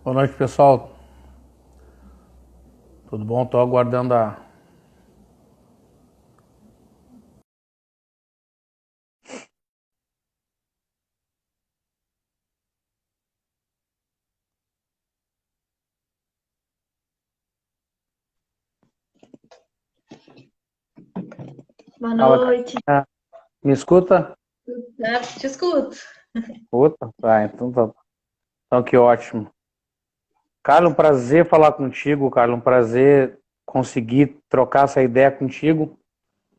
Boa noite, pessoal. Tudo bom? Estou aguardando a. Boa Fala, noite. Carlinha. Me escuta? Certo, te escuto. Escuta? Tá, então tá. Então que ótimo. Carlos, um prazer falar contigo, Carlos. Um prazer conseguir trocar essa ideia contigo.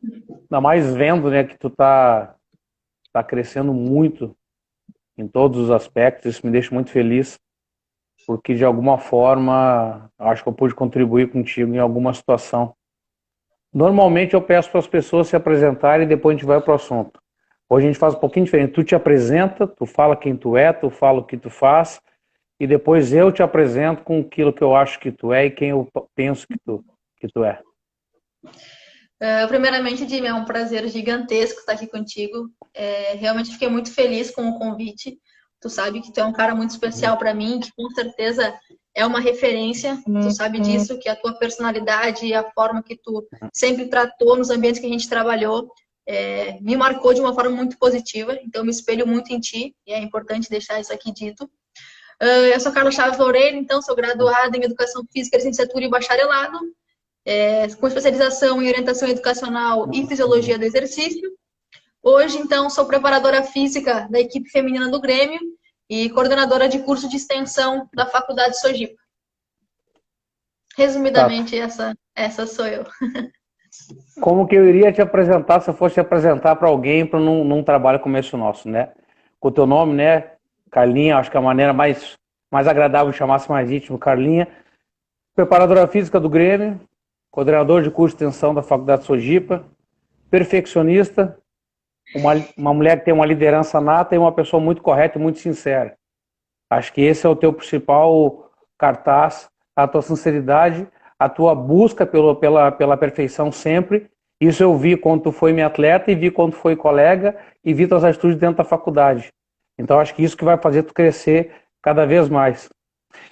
Ainda mais vendo, né, que tu tá crescendo muito em todos os aspectos. Isso me deixa muito feliz, porque de alguma forma acho que eu pude contribuir contigo em alguma situação. Normalmente eu peço para as pessoas se apresentarem e depois a gente vai para o assunto. Hoje a gente faz um pouquinho diferente. Tu te apresenta, tu fala quem tu é, tu fala o que tu faz, e depois eu te apresento com aquilo que eu acho que tu é e quem eu penso que tu é. Primeiramente, Jimmy, é um prazer gigantesco estar aqui contigo. Realmente fiquei muito feliz com o convite. Tu sabe que tu é um cara muito especial para mim, que com certeza é uma referência. Tu sabe disso, que a tua personalidade e a forma que tu sempre tratou nos ambientes que a gente trabalhou me marcou de uma forma muito positiva. Então, eu me espelho muito em ti e é importante deixar isso aqui dito. Eu sou Carla Chaves Loureiro, então sou graduada em Educação Física, Licenciatura e Bacharelado, com especialização em Orientação Educacional e Fisiologia do Exercício. Hoje, então, sou preparadora física da equipe feminina do Grêmio e coordenadora de curso de extensão da Faculdade Sojipa. Tá. Resumidamente, essa sou eu. Como que eu iria te apresentar se eu fosse apresentar para alguém para num trabalho como esse nosso, né? Com o teu nome, né? Carlinha, acho que é a maneira mais agradável de chamar-se mais íntimo, Carlinha. Preparadora física do Grêmio, coordenador de curso de extensão da Faculdade Sojipa, perfeccionista, uma mulher que tem uma liderança nata e uma pessoa muito correta e muito sincera. Acho que esse é o teu principal cartaz, a tua sinceridade, a tua busca pela perfeição sempre. Isso eu vi quando tu foi minha atleta e vi quando tu foi colega e vi tuas atitudes dentro da faculdade. Então acho que isso que vai fazer tu crescer cada vez mais.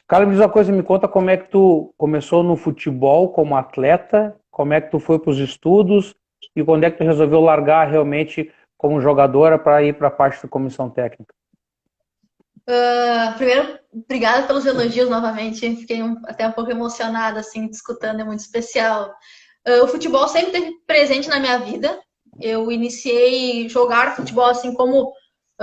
Cara, me diz uma coisa, me conta como é que tu começou no futebol como atleta, como é que tu foi para os estudos e quando é que tu resolveu largar realmente como jogadora para ir para a parte da comissão técnica. Primeiro, obrigada pelos elogios novamente. Fiquei até um pouco emocionada, assim, escutando, é muito especial. O futebol sempre esteve presente na minha vida. Eu iniciei jogar futebol assim como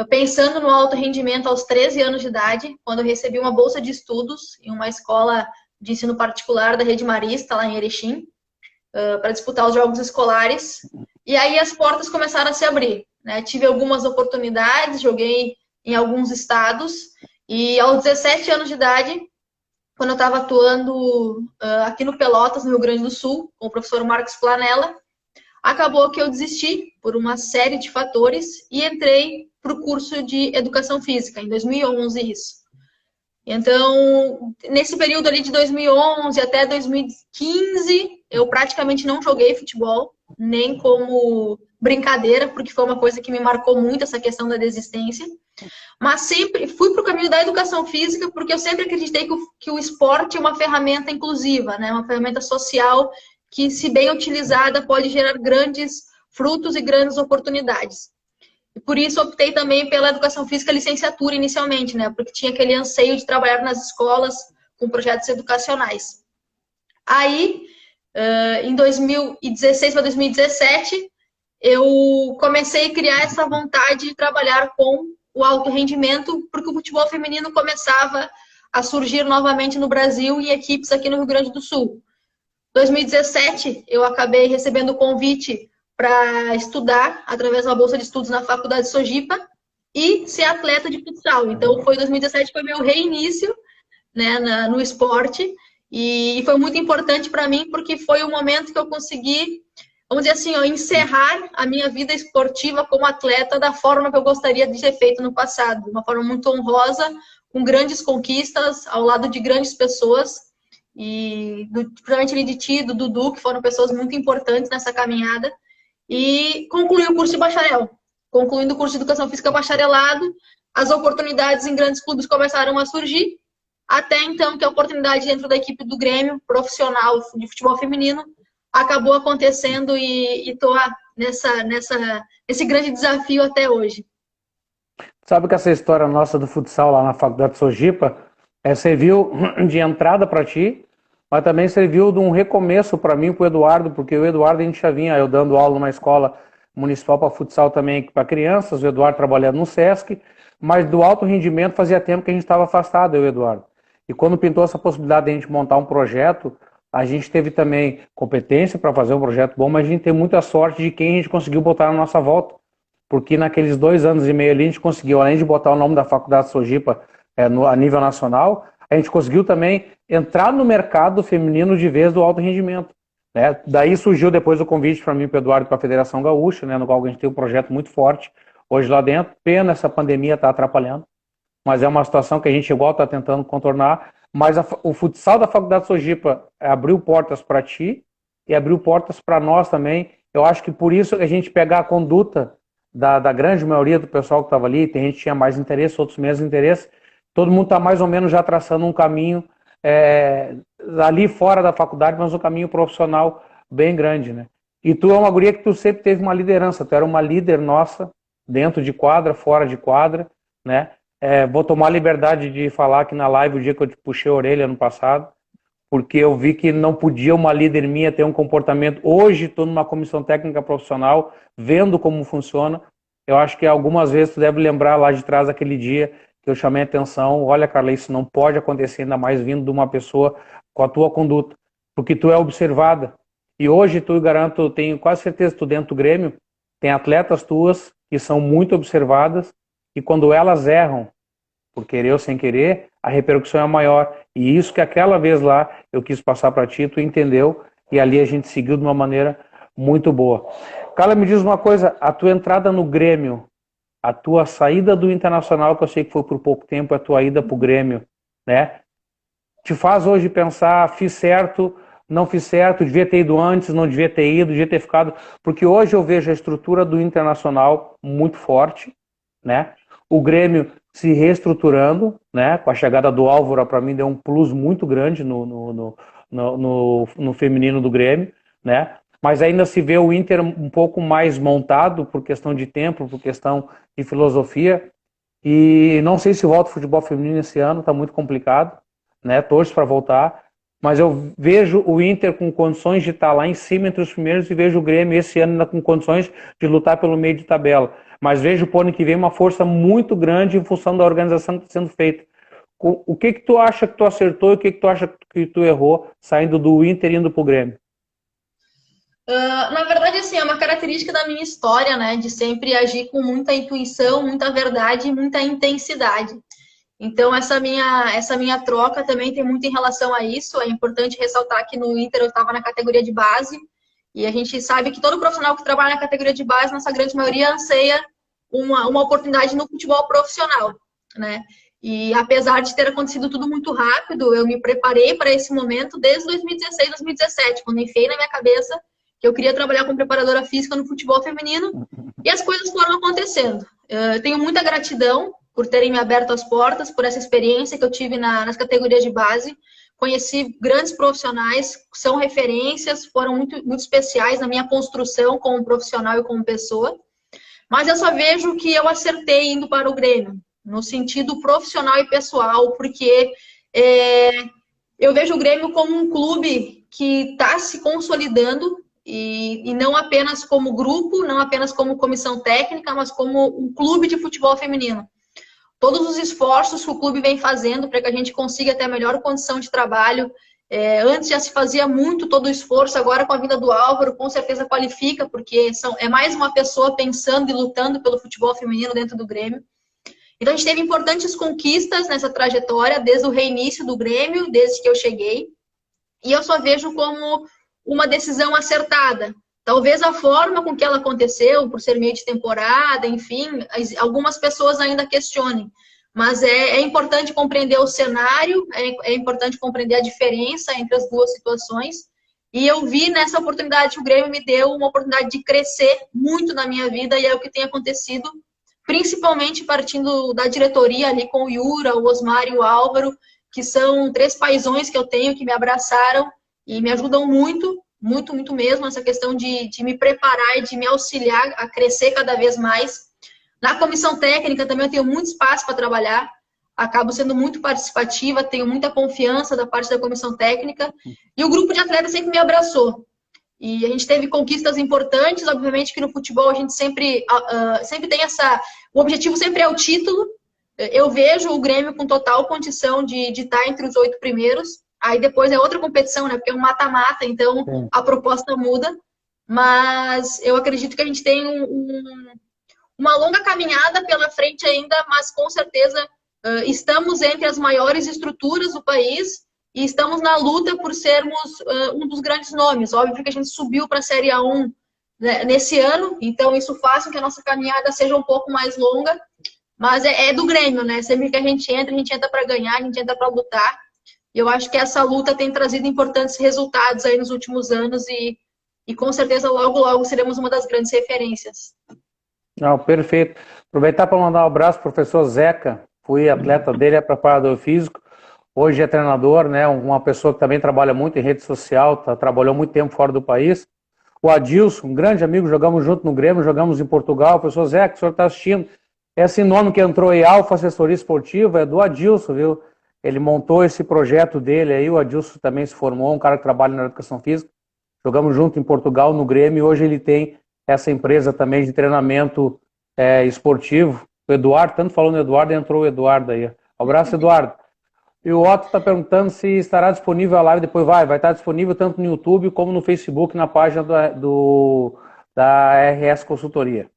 pensando no alto rendimento aos 13 anos de idade, quando eu recebi uma bolsa de estudos em uma escola de ensino particular da Rede Marista, lá em Erechim, para disputar os jogos escolares. E aí as portas começaram a se abrir, né? Tive algumas oportunidades, joguei em alguns estados, e aos 17 anos de idade, quando eu estava atuando aqui no Pelotas, no Rio Grande do Sul, com o professor Marcos Planella, acabou que eu desisti por uma série de fatores e entrei para o curso de Educação Física, em 2011 isso. Então, nesse período ali de 2011 até 2015, eu praticamente não joguei futebol, nem como brincadeira, porque foi uma coisa que me marcou muito, essa questão da desistência. Mas sempre fui para o caminho da educação física, porque eu sempre acreditei que o esporte é uma ferramenta inclusiva, né? Uma ferramenta social que, se bem utilizada, pode gerar grandes frutos e grandes oportunidades. E por isso optei também pela educação física licenciatura inicialmente, né? Porque tinha aquele anseio de trabalhar nas escolas com projetos educacionais. Aí, em 2016 para 2017, eu comecei a criar essa vontade de trabalhar com o alto rendimento, porque o futebol feminino começava a surgir novamente no Brasil e equipes aqui no Rio Grande do Sul. Em 2017, eu acabei recebendo o convite para estudar através de uma bolsa de estudos na Faculdade Sojipa e ser atleta de futsal. Então, 2017 foi meu reinício, né, no esporte, e foi muito importante para mim porque foi o momento que eu consegui, vamos dizer assim, encerrar a minha vida esportiva como atleta da forma que eu gostaria de ter feito no passado, de uma forma muito honrosa, com grandes conquistas, ao lado de grandes pessoas, e principalmente ali de ti, do Dudu, que foram pessoas muito importantes nessa caminhada, e concluí o curso de bacharel. Concluindo o curso de Educação Física bacharelado, as oportunidades em grandes clubes começaram a surgir. até então que a oportunidade dentro da equipe do Grêmio, profissional de futebol feminino, acabou acontecendo e estou nesse grande desafio até hoje. Sabe que essa história nossa do futsal lá na Faculdade de Sojipa serviu de entrada para ti, mas também serviu de um recomeço para mim e para o Eduardo, porque o Eduardo a gente já vinha eu dando aula numa escola municipal para futsal também para crianças, o Eduardo trabalhando no SESC, mas do alto rendimento fazia tempo que a gente estava afastado, eu e o Eduardo. E quando pintou essa possibilidade de a gente montar um projeto, a gente teve também competência para fazer um projeto bom, mas a gente tem muita sorte de quem a gente conseguiu botar na nossa volta. Porque naqueles 2 anos e meio ali a gente conseguiu, além de botar o nome da Faculdade de Sojipa a nível nacional, a gente conseguiu também entrar no mercado feminino de vez do alto rendimento. Né? Daí surgiu depois o convite para mim, para o Eduardo, para a Federação Gaúcha, né, no qual a gente tem um projeto muito forte hoje lá dentro. Pena essa pandemia está atrapalhando, mas é uma situação que a gente igual está tentando contornar. Mas o futsal da Faculdade de Sojipa abriu portas para ti e abriu portas para nós também. Eu acho que por isso a gente pegar a conduta da grande maioria do pessoal que estava ali, tem gente que tinha mais interesse, outros menos interesse, todo mundo está mais ou menos já traçando um caminho ali fora da faculdade, mas um caminho profissional bem grande, né? E tu é uma guria que tu sempre teve uma liderança, tu era uma líder nossa, dentro de quadra, fora de quadra, né? Vou tomar a liberdade de falar aqui na live o dia que eu te puxei a orelha no passado, porque eu vi que não podia uma líder minha ter um comportamento. Hoje estou numa comissão técnica profissional, vendo como funciona. Eu acho que algumas vezes tu deve lembrar lá de trás daquele dia que eu chamei a atenção. Olha, Carla, isso não pode acontecer, ainda mais vindo de uma pessoa com a tua conduta, porque tu é observada. E hoje tu, garanto, tenho quase certeza que tu dentro do Grêmio tem atletas tuas que são muito observadas e quando elas erram, por querer ou sem querer, a repercussão é maior. E isso que aquela vez lá eu quis passar para ti, tu entendeu, e ali a gente seguiu de uma maneira muito boa. Carla, me diz uma coisa, a tua entrada no Grêmio, a tua saída do Internacional, que eu sei que foi por pouco tempo, a tua ida para o Grêmio, né? Te faz hoje pensar, fiz certo, não fiz certo, devia ter ido antes, não devia ter ido, devia ter ficado, porque hoje eu vejo a estrutura do Internacional muito forte, né? O Grêmio se reestruturando, né? Com a chegada do Álvaro, para mim, deu um plus muito grande no feminino do Grêmio, né? Mas ainda se vê o Inter um pouco mais montado por questão de tempo, por questão de filosofia. E não sei se volta o futebol feminino esse ano, está muito complicado, né? Torço para voltar. Mas eu vejo o Inter com condições de estar lá em cima entre os primeiros e vejo o Grêmio esse ano ainda com condições de lutar pelo meio de tabela. Mas vejo o ano que vem uma força muito grande em função da organização que está sendo feita. O que tu acha que tu acertou e o que tu acha que tu errou saindo do Inter e indo para o Grêmio? Na verdade, assim, é uma característica da minha história, né? De sempre agir com muita intuição, muita verdade e muita intensidade. Então, essa minha troca também tem muito em relação a isso. É importante ressaltar que no Inter eu estava na categoria de base e a gente sabe que todo profissional que trabalha na categoria de base, nossa grande maioria, anseia uma oportunidade no futebol profissional, né? E apesar de ter acontecido tudo muito rápido, eu me preparei para esse momento desde 2016, 2017, quando enfiei na minha cabeça que eu queria trabalhar como preparadora física no futebol feminino e as coisas foram acontecendo. Eu tenho muita gratidão por terem me aberto as portas, por essa experiência que eu tive nas categorias de base. Conheci grandes profissionais, são referências, foram muito, muito especiais na minha construção como profissional e como pessoa. Mas eu só vejo que eu acertei indo para o Grêmio, no sentido profissional e pessoal, porque eu vejo o Grêmio como um clube que está se consolidando e não apenas como grupo, não apenas como comissão técnica, mas como um clube de futebol feminino. Todos os esforços que o clube vem fazendo para que a gente consiga ter a melhor condição de trabalho. Antes já se fazia muito todo o esforço, agora com a vinda do Álvaro, com certeza qualifica, porque é mais uma pessoa pensando e lutando pelo futebol feminino dentro do Grêmio. Então a gente teve importantes conquistas nessa trajetória, desde o reinício do Grêmio, desde que eu cheguei. E eu só vejo como uma decisão acertada. Talvez a forma com que ela aconteceu, por ser meio de temporada, enfim, algumas pessoas ainda questionem. Mas é importante compreender o cenário, é importante compreender a diferença entre as duas situações. E eu vi nessa oportunidade que o Grêmio me deu uma oportunidade de crescer muito na minha vida, e é o que tem acontecido, principalmente partindo da diretoria ali com o Yura, o Osmar e o Álvaro, que são 3 paizões que eu tenho, que me abraçaram e me ajudam muito, muito, muito mesmo, essa questão de me preparar e de me auxiliar a crescer cada vez mais. Na comissão técnica também eu tenho muito espaço para trabalhar, acabo sendo muito participativa, tenho muita confiança da parte da comissão técnica, e o grupo de atletas sempre me abraçou. E a gente teve conquistas importantes, obviamente que no futebol a gente sempre tem o objetivo sempre é o título. Eu vejo o Grêmio com total condição de estar entre os 8 primeiros, aí depois é outra competição, né, porque é um mata-mata, então a proposta muda, mas eu acredito que a gente tem uma longa caminhada pela frente ainda, mas com certeza estamos entre as maiores estruturas do país e estamos na luta por sermos um dos grandes nomes. Óbvio que a gente subiu para a Série A1, né, nesse ano, então isso faz com que a nossa caminhada seja um pouco mais longa, mas é do Grêmio, né? Sempre que a gente entra para ganhar, a gente entra para lutar. E eu acho que essa luta tem trazido importantes resultados aí nos últimos anos e com certeza logo, logo seremos uma das grandes referências. Não, perfeito. Aproveitar para mandar um abraço pro professor Zeca, fui atleta dele, é preparador físico, hoje é treinador, né? Uma pessoa que também trabalha muito em rede social, trabalhou muito tempo fora do país. O Adilson, um grande amigo, jogamos junto no Grêmio, jogamos em Portugal. Professor Zeca, o senhor está assistindo? Esse nome que entrou aí, Alfa Assessoria Esportiva, é do Adilson, viu? Ele montou esse projeto dele aí, o Adilson também se formou, um cara que trabalha na educação física. Jogamos junto em Portugal, no Grêmio, e hoje ele tem essa empresa também de treinamento esportivo. O Eduardo, tanto falando Eduardo, entrou o Eduardo aí. Um abraço, Eduardo. E o Otto está perguntando se estará disponível a live, depois vai estar disponível tanto no YouTube como no Facebook, na página da RS Consultoria.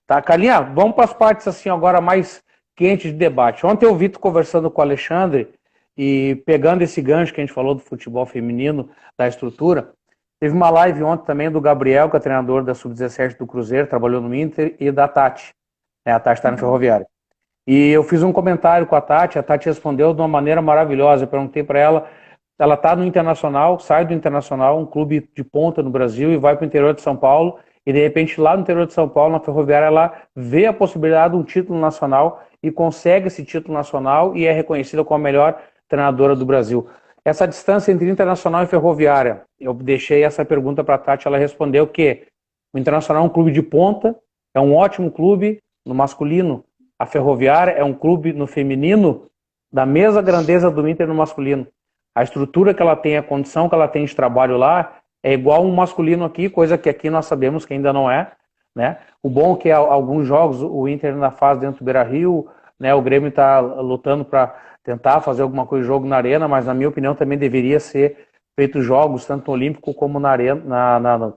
Tá, Carlinha, vamos para as partes assim agora mais quentes de debate. Ontem eu vi tu conversando com o Alexandre e pegando esse gancho que a gente falou do futebol feminino, da estrutura, teve uma live ontem também do Gabriel, que é treinador da Sub-17 do Cruzeiro, trabalhou no Inter, e da Tati. A Tati está no Ferroviário. E eu fiz um comentário com a Tati respondeu de uma maneira maravilhosa. Eu perguntei para ela está no Internacional, sai do Internacional, um clube de ponta no Brasil, e vai para o interior de São Paulo, e de repente lá no interior de São Paulo, na Ferroviária, ela vê a possibilidade de um título nacional e consegue esse título nacional e é reconhecida como a melhor treinadora do Brasil. Essa distância entre Internacional e Ferroviária, eu deixei essa pergunta para a Tati, ela respondeu que o Internacional é um clube de ponta, é um ótimo clube no masculino, a Ferroviária é um clube no feminino da mesma grandeza do Inter no masculino. A estrutura que ela tem, a condição que ela tem de trabalho lá é igual um masculino aqui, coisa que aqui nós sabemos que ainda não é, né? O bom é que alguns jogos o Inter ainda faz dentro do Beira-Rio, né? O Grêmio está lutando para tentar fazer alguma coisa de jogo na arena, mas na minha opinião também deveria ser feito jogos tanto no Olímpico como na arena,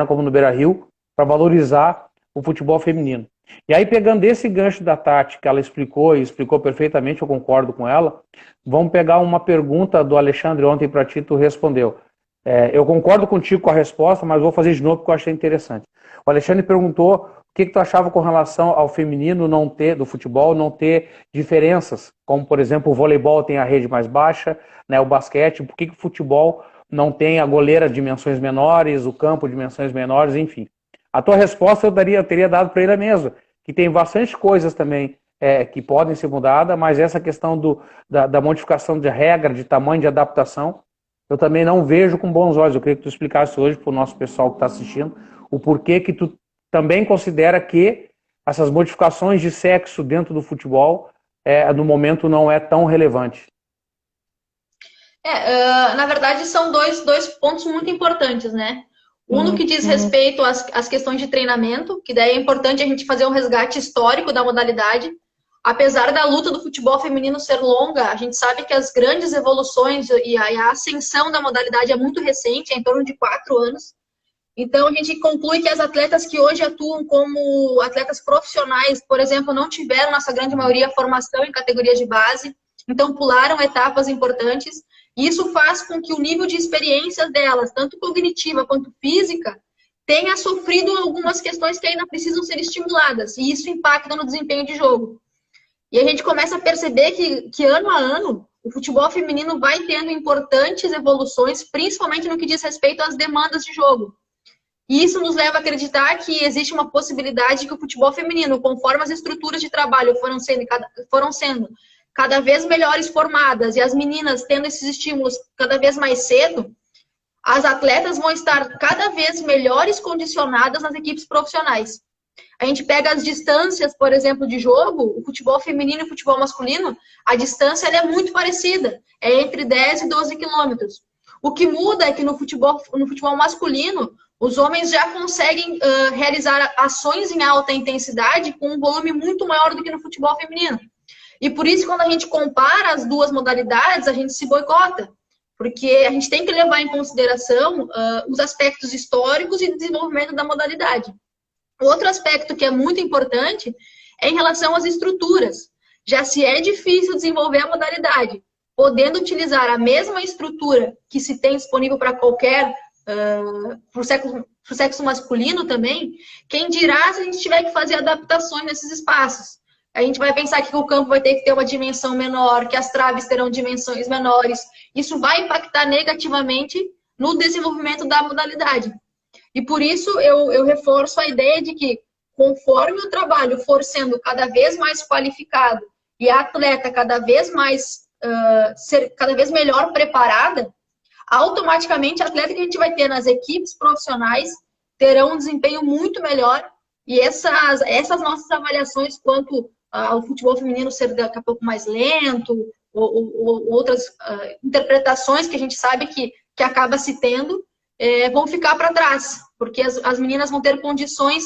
como no Beira-Rio, para valorizar o futebol feminino. E aí, pegando esse gancho da Tati, que ela explicou e explicou perfeitamente, eu concordo com ela, vamos pegar uma pergunta do Alexandre ontem para ti, tu respondeu. Eu concordo contigo com a resposta, mas vou fazer de novo porque eu achei interessante. O Alexandre perguntou o que tu achava com relação ao feminino do futebol não ter diferenças, como, por exemplo, o voleibol tem a rede mais baixa, né, o basquete, por que o futebol não tem a goleira de dimensões menores, o campo de dimensões menores, enfim. A tua resposta eu teria dado para ele mesmo, que tem bastante coisas também que podem ser mudadas, mas essa questão da modificação de regra, de tamanho de adaptação, eu também não vejo com bons olhos. Eu queria que tu explicasse hoje para o nosso pessoal que está assistindo o porquê que tu também considera que essas modificações de sexo dentro do futebol no momento não é tão relevante. Na verdade, são dois pontos muito importantes, né? Um no que diz respeito às questões de treinamento, que daí é importante a gente fazer um resgate histórico da modalidade. Apesar da luta do futebol feminino ser longa, a gente sabe que as grandes evoluções e a ascensão da modalidade é muito recente, é em torno de 4 anos. Então, a gente conclui que as atletas que hoje atuam como atletas profissionais, por exemplo, não tiveram, na sua grande maioria, formação em categorias de base, então pularam etapas importantes. E isso faz com que o nível de experiência delas, tanto cognitiva quanto física, tenha sofrido algumas questões que ainda precisam ser estimuladas. E isso impacta no desempenho de jogo. E a gente começa a perceber que ano a ano, o futebol feminino vai tendo importantes evoluções, principalmente no que diz respeito às demandas de jogo. E isso nos leva a acreditar que existe uma possibilidade que o futebol feminino, conforme as estruturas de trabalho foram sendo cada vez melhores formadas e as meninas tendo esses estímulos cada vez mais cedo, as atletas vão estar cada vez melhores condicionadas nas equipes profissionais. A gente pega as distâncias, por exemplo, de jogo, o futebol feminino e o futebol masculino, a distância ela é muito parecida, é entre 10 e 12 quilômetros. O que muda é que no futebol masculino, os homens já conseguem realizar ações em alta intensidade com um volume muito maior do que no futebol feminino. E por isso, quando a gente compara as duas modalidades, a gente se boicota. Porque a gente tem que levar em consideração os aspectos históricos e de desenvolvimento da modalidade. Outro aspecto que é muito importante é em relação às estruturas. Já se é difícil desenvolver a modalidade, podendo utilizar a mesma estrutura que se tem disponível para qualquer, para o sexo masculino também, quem dirá se a gente tiver que fazer adaptações nesses espaços. A gente vai pensar que o campo vai ter que ter uma dimensão menor, que as traves terão dimensões menores. Isso vai impactar negativamente no desenvolvimento da modalidade. E por isso eu reforço a ideia de que, conforme o trabalho for sendo cada vez mais qualificado e a atleta cada vez mais ser cada vez melhor preparada, automaticamente a atleta que a gente vai ter nas equipes profissionais terão um desempenho muito melhor. E essas nossas avaliações quanto ao futebol feminino ser daqui a pouco mais lento, ou outras interpretações que a gente sabe que acaba se tendo, vão ficar para trás, porque as meninas vão ter condições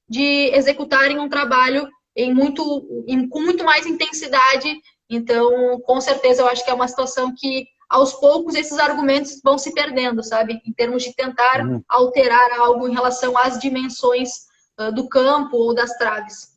de executarem um trabalho com muito mais intensidade. Então, com certeza, eu acho que é uma situação que, aos poucos, esses argumentos vão se perdendo, sabe? Em termos de tentar alterar algo em relação às dimensões do campo ou das traves.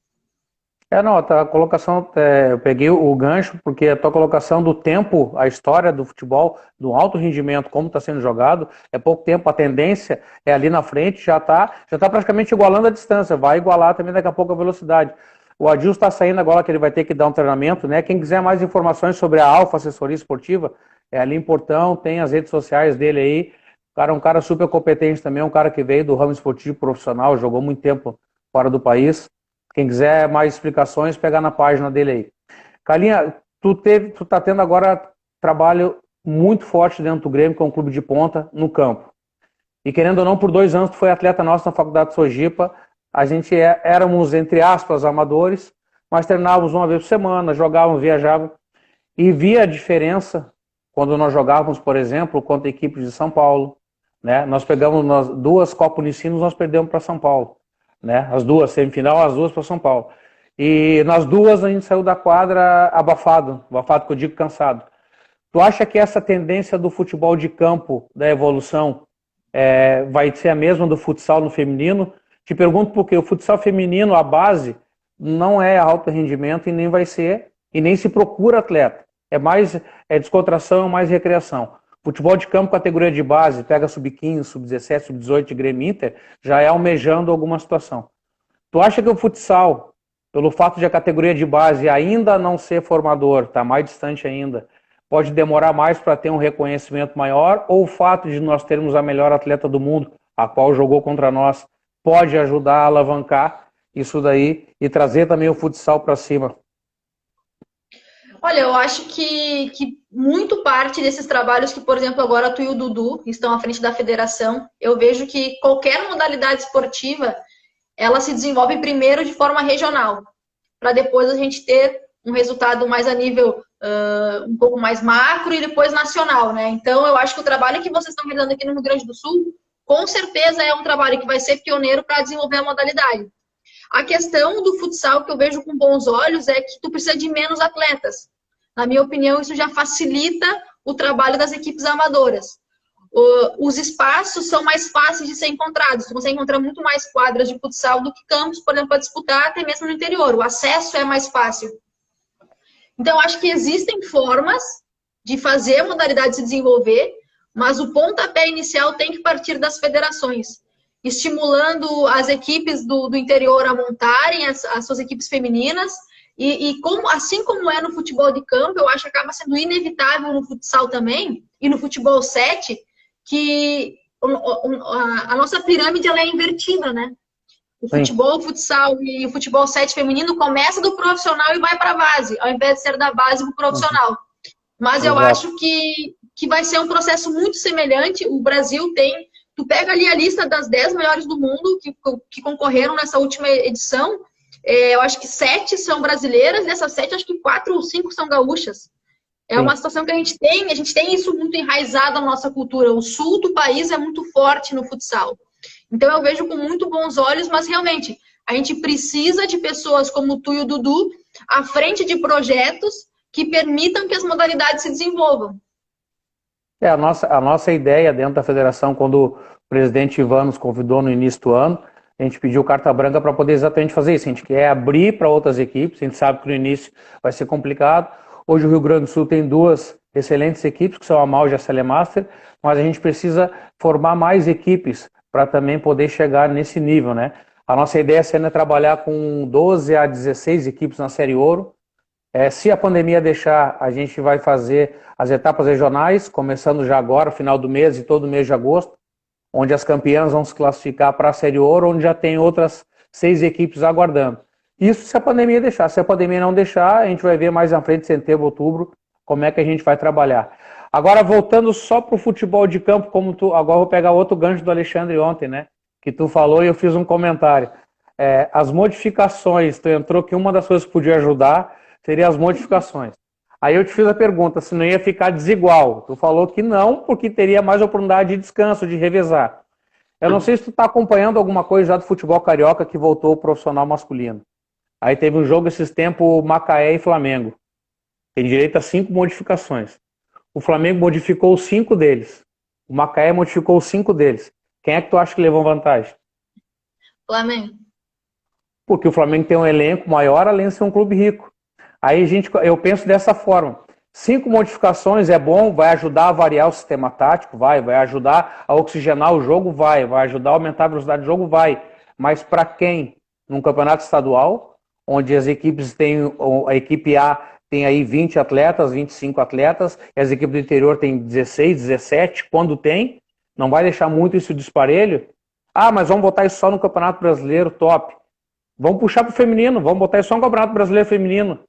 Não, a colocação, eu peguei o gancho, porque a tua colocação do tempo, a história do futebol, do alto rendimento, como está sendo jogado, é pouco tempo, a tendência é ali na frente, já tá praticamente igualando a distância, vai igualar também daqui a pouco a velocidade. O Adilson está saindo agora, que ele vai ter que dar um treinamento, né? Quem quiser mais informações sobre a Alfa Assessoria Esportiva, é ali em Portão, tem as redes sociais dele aí. O cara é um cara super competente também, um cara que veio do ramo esportivo profissional, jogou muito tempo fora do país. Quem quiser mais explicações, pegar na página dele aí. Carlinha, tu tá tendo agora trabalho muito forte dentro do Grêmio, que é um clube de ponta, no campo. E querendo ou não, por 2 anos tu foi atleta nosso na Faculdade de Sojipa. A gente éramos, entre aspas, amadores, mas treinávamos uma vez por semana, jogávamos, viajávamos. E via a diferença quando nós jogávamos, por exemplo, contra equipes de São Paulo. Né? Nós pegamos 2 Copa Unicinos, nós perdemos para São Paulo. Né? As 2, semifinal, as 2 para São Paulo. E nas 2 a gente saiu da quadra abafado que eu digo cansado. Tu acha que essa tendência do futebol de campo, da evolução, vai ser a mesma do futsal no feminino? Te pergunto porque o futsal feminino, a base, não é alto rendimento e nem vai ser, e nem se procura atleta. É mais descontração, mais recreação. Futebol de campo, categoria de base, pega sub-15, sub-17, sub-18 de Grêmio Inter, já é almejando alguma situação. Tu acha que o futsal, pelo fato de a categoria de base ainda não ser formador, está mais distante ainda, pode demorar mais para ter um reconhecimento maior, ou o fato de nós termos a melhor atleta do mundo, a qual jogou contra nós, pode ajudar a alavancar isso daí e trazer também o futsal para cima? Olha, eu acho que muito parte desses trabalhos que, por exemplo, agora tu e o Dudu estão à frente da federação, eu vejo que qualquer modalidade esportiva, ela se desenvolve primeiro de forma regional, para depois a gente ter um resultado mais a nível um pouco mais macro e depois nacional, né? Então, eu acho que o trabalho que vocês estão realizando aqui no Rio Grande do Sul, com certeza é um trabalho que vai ser pioneiro para desenvolver a modalidade. A questão do futsal, que eu vejo com bons olhos, é que tu precisa de menos atletas. Na minha opinião, isso já facilita o trabalho das equipes amadoras. Os espaços são mais fáceis de ser encontrados. Você encontra muito mais quadras de futsal do que campos, por exemplo, para disputar, até mesmo no interior. O acesso é mais fácil. Então, eu acho que existem formas de fazer a modalidade se desenvolver, mas o pontapé inicial tem que partir das federações, estimulando as equipes do interior a montarem as suas equipes femininas. Assim como é no futebol de campo, eu acho que acaba sendo inevitável no futsal também, e no futebol 7, que a nossa pirâmide ela é invertida, né? O Sim. futebol, o futsal e o futebol 7 feminino começa do profissional e vai para a base, ao invés de ser da base para o Uhum. profissional. Mas eu Exato. acho que vai ser um processo muito semelhante. O Brasil tem. Tu pega ali a lista das 10 melhores do mundo que concorreram nessa última edição. Eu acho que 7 são brasileiras, dessas 7, acho que 4 ou 5 são gaúchas. É uma Sim. situação que a gente tem isso muito enraizado na nossa cultura. O sul do país é muito forte no futsal. Então eu vejo com muito bons olhos, mas realmente a gente precisa de pessoas como tu e o Dudu à frente de projetos que permitam que as modalidades se desenvolvam. A nossa ideia dentro da federação, quando o presidente Ivan nos convidou no início do ano, a gente pediu carta branca para poder exatamente fazer isso. A gente quer abrir para outras equipes, a gente sabe que no início vai ser complicado. Hoje o Rio Grande do Sul tem duas excelentes equipes, que são a Malja e a Celemaster, mas a gente precisa formar mais equipes para também poder chegar nesse nível, né? A nossa ideia é trabalhar com 12 a 16 equipes na Série Ouro. Se a pandemia deixar, a gente vai fazer as etapas regionais, começando já agora, final do mês e todo mês de agosto, onde as campeãs vão se classificar para a Série Ouro, onde já tem outras 6 equipes aguardando. Isso se a pandemia deixar. Se a pandemia não deixar, a gente vai ver mais à frente, setembro, outubro, como é que a gente vai trabalhar. Agora, voltando só para o futebol de campo, agora vou pegar outro gancho do Alexandre ontem, né? Que tu falou e eu fiz um comentário. As modificações, tu entrou que uma das coisas que podia ajudar seria as modificações. Aí eu te fiz a pergunta se não ia ficar desigual. Tu falou que não, porque teria mais oportunidade de descanso, de revezar. Eu não sei se tu está acompanhando alguma coisa já do futebol carioca que voltou ao profissional masculino. Aí teve um jogo esses tempos, Macaé e Flamengo. Tem direito a 5 modificações. O Flamengo modificou 5 deles. O Macaé modificou 5 deles. Quem é que tu acha que levou vantagem? Flamengo. Porque o Flamengo tem um elenco maior, além de ser um clube rico. Aí eu penso dessa forma. 5 modificações é bom, vai ajudar a variar o sistema tático, vai ajudar a oxigenar o jogo, vai ajudar a aumentar a velocidade do jogo, vai. Mas para quem? Num campeonato estadual, onde as equipes têm, a equipe A tem aí 20 atletas, 25 atletas, e as equipes do interior têm 16, 17, quando tem, não vai deixar muito isso disparelho? Ah, mas vamos botar isso só no Campeonato Brasileiro, top. Vamos puxar para o feminino, vamos botar isso só no Campeonato Brasileiro Feminino.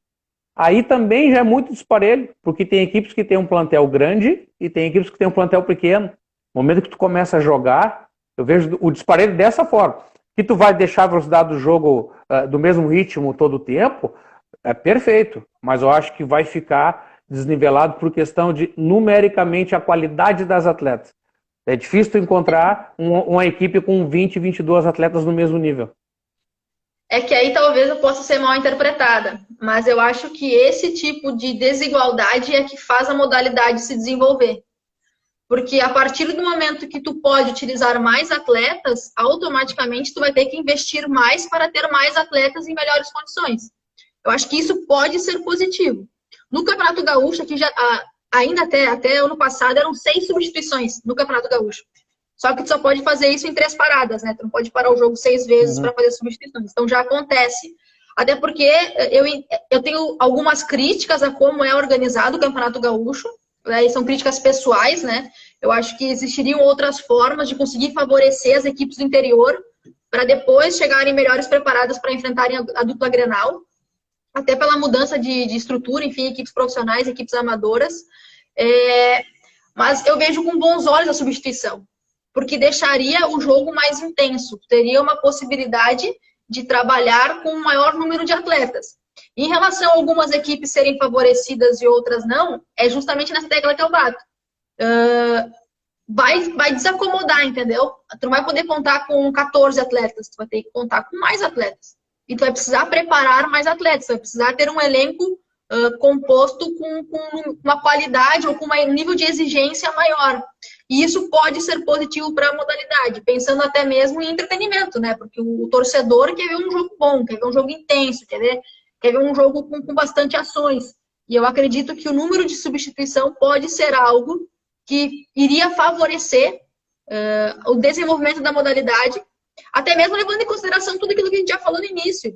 Aí também já é muito disparelho, porque tem equipes que têm um plantel grande e tem equipes que têm um plantel pequeno. No momento que tu começa a jogar, eu vejo o disparelho dessa forma. Que tu vai deixar a velocidade do jogo do mesmo ritmo todo o tempo, é perfeito. Mas eu acho que vai ficar desnivelado por questão de, numericamente, a qualidade das atletas. É difícil tu encontrar uma equipe com 20, 22 atletas no mesmo nível. É que aí talvez eu possa ser mal interpretada, mas eu acho que esse tipo de desigualdade é que faz a modalidade se desenvolver. Porque a partir do momento que tu pode utilizar mais atletas, automaticamente tu vai ter que investir mais para ter mais atletas em melhores condições. Eu acho que isso pode ser positivo. No Campeonato Gaúcho, aqui já, ainda até ano passado, eram 6 substituições no Campeonato Gaúcho. Só que tu só pode fazer isso em 3 paradas, né? Tu não pode parar o jogo 6 vezes para fazer substituições. Então já acontece. Até porque eu tenho algumas críticas a como é organizado o Campeonato Gaúcho. Né? São críticas pessoais, né? Eu acho que existiriam outras formas de conseguir favorecer as equipes do interior para depois chegarem melhores preparadas para enfrentarem a dupla Grenal. Até pela mudança de estrutura, enfim, equipes profissionais, equipes amadoras. Mas eu vejo com bons olhos a substituição, porque deixaria o jogo mais intenso, teria uma possibilidade de trabalhar com um maior número de atletas. Em relação a algumas equipes serem favorecidas e outras não, é justamente nessa tecla que eu bato. Vai desacomodar, entendeu? Tu não vai poder contar com 14 atletas, tu vai ter que contar com mais atletas. E tu vai precisar preparar mais atletas, tu vai precisar ter um elenco composto com uma qualidade ou com um nível de exigência maior. E isso pode ser positivo para a modalidade, pensando até mesmo em entretenimento, né? Porque o torcedor quer ver um jogo bom, quer ver um jogo intenso, quer ver um jogo com bastante ações. E eu acredito que o número de substituição pode ser algo que iria favorecer o desenvolvimento da modalidade, até mesmo levando em consideração tudo aquilo que a gente já falou no início,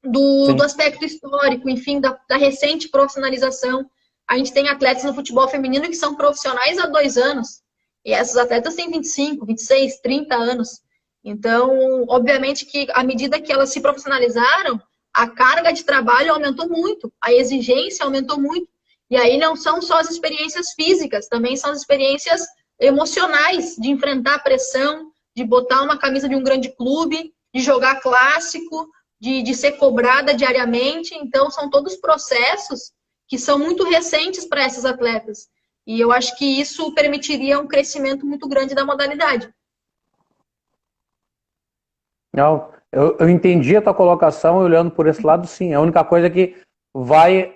do aspecto histórico, enfim, da recente profissionalização. A gente tem atletas no futebol feminino que são profissionais há 2 anos. E essas atletas têm 25, 26, 30 anos. Então, obviamente que à medida que elas se profissionalizaram, a carga de trabalho aumentou muito, a exigência aumentou muito. E aí não são só as experiências físicas, também são as experiências emocionais, de enfrentar a pressão, de botar uma camisa de um grande clube, de jogar clássico, de ser cobrada diariamente. Então, são todos processos que são muito recentes para esses atletas. E eu acho que isso permitiria um crescimento muito grande da modalidade. Não, eu entendi a tua colocação, olhando por esse lado, sim. A única coisa que vai,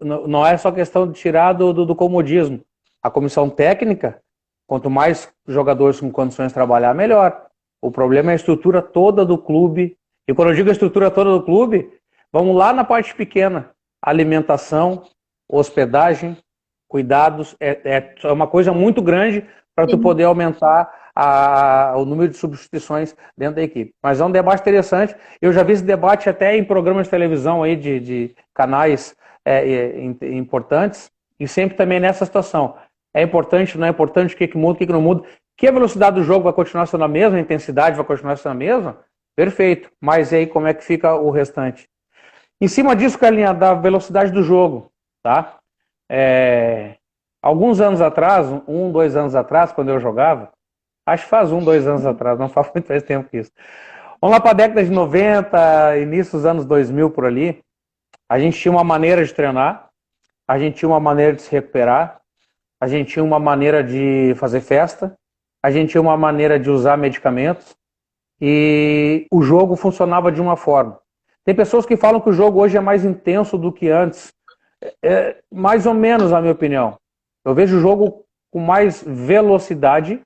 não é só questão de tirar do comodismo. A comissão técnica, quanto mais jogadores com condições de trabalhar, melhor. O problema é a estrutura toda do clube. E quando eu digo a estrutura toda do clube, vamos lá na parte pequena. Alimentação, hospedagem, cuidados, é uma coisa muito grande para tu poder aumentar o número de substituições dentro da equipe. Mas é um debate interessante. Eu já vi esse debate até em programas de televisão aí de canais importantes, e sempre também nessa situação. É importante, não é importante, o que muda, o que não muda. Que a velocidade do jogo vai continuar sendo a mesma, a intensidade vai continuar sendo a mesma? Perfeito. Mas e aí como é que fica o restante? Em cima disso, Carlinha, da velocidade do jogo, tá? Alguns anos atrás, 2 anos atrás, quando eu jogava, acho que faz 2 anos atrás, não faz muito mais tempo que isso. Vamos lá para a década de 90, início dos anos 2000 por ali, a gente tinha uma maneira de treinar, a gente tinha uma maneira de se recuperar, a gente tinha uma maneira de fazer festa, a gente tinha uma maneira de usar medicamentos, e o jogo funcionava de uma forma. Tem pessoas que falam que o jogo hoje é mais intenso do que antes. Mais ou menos, na minha opinião. Eu vejo o jogo com mais velocidade,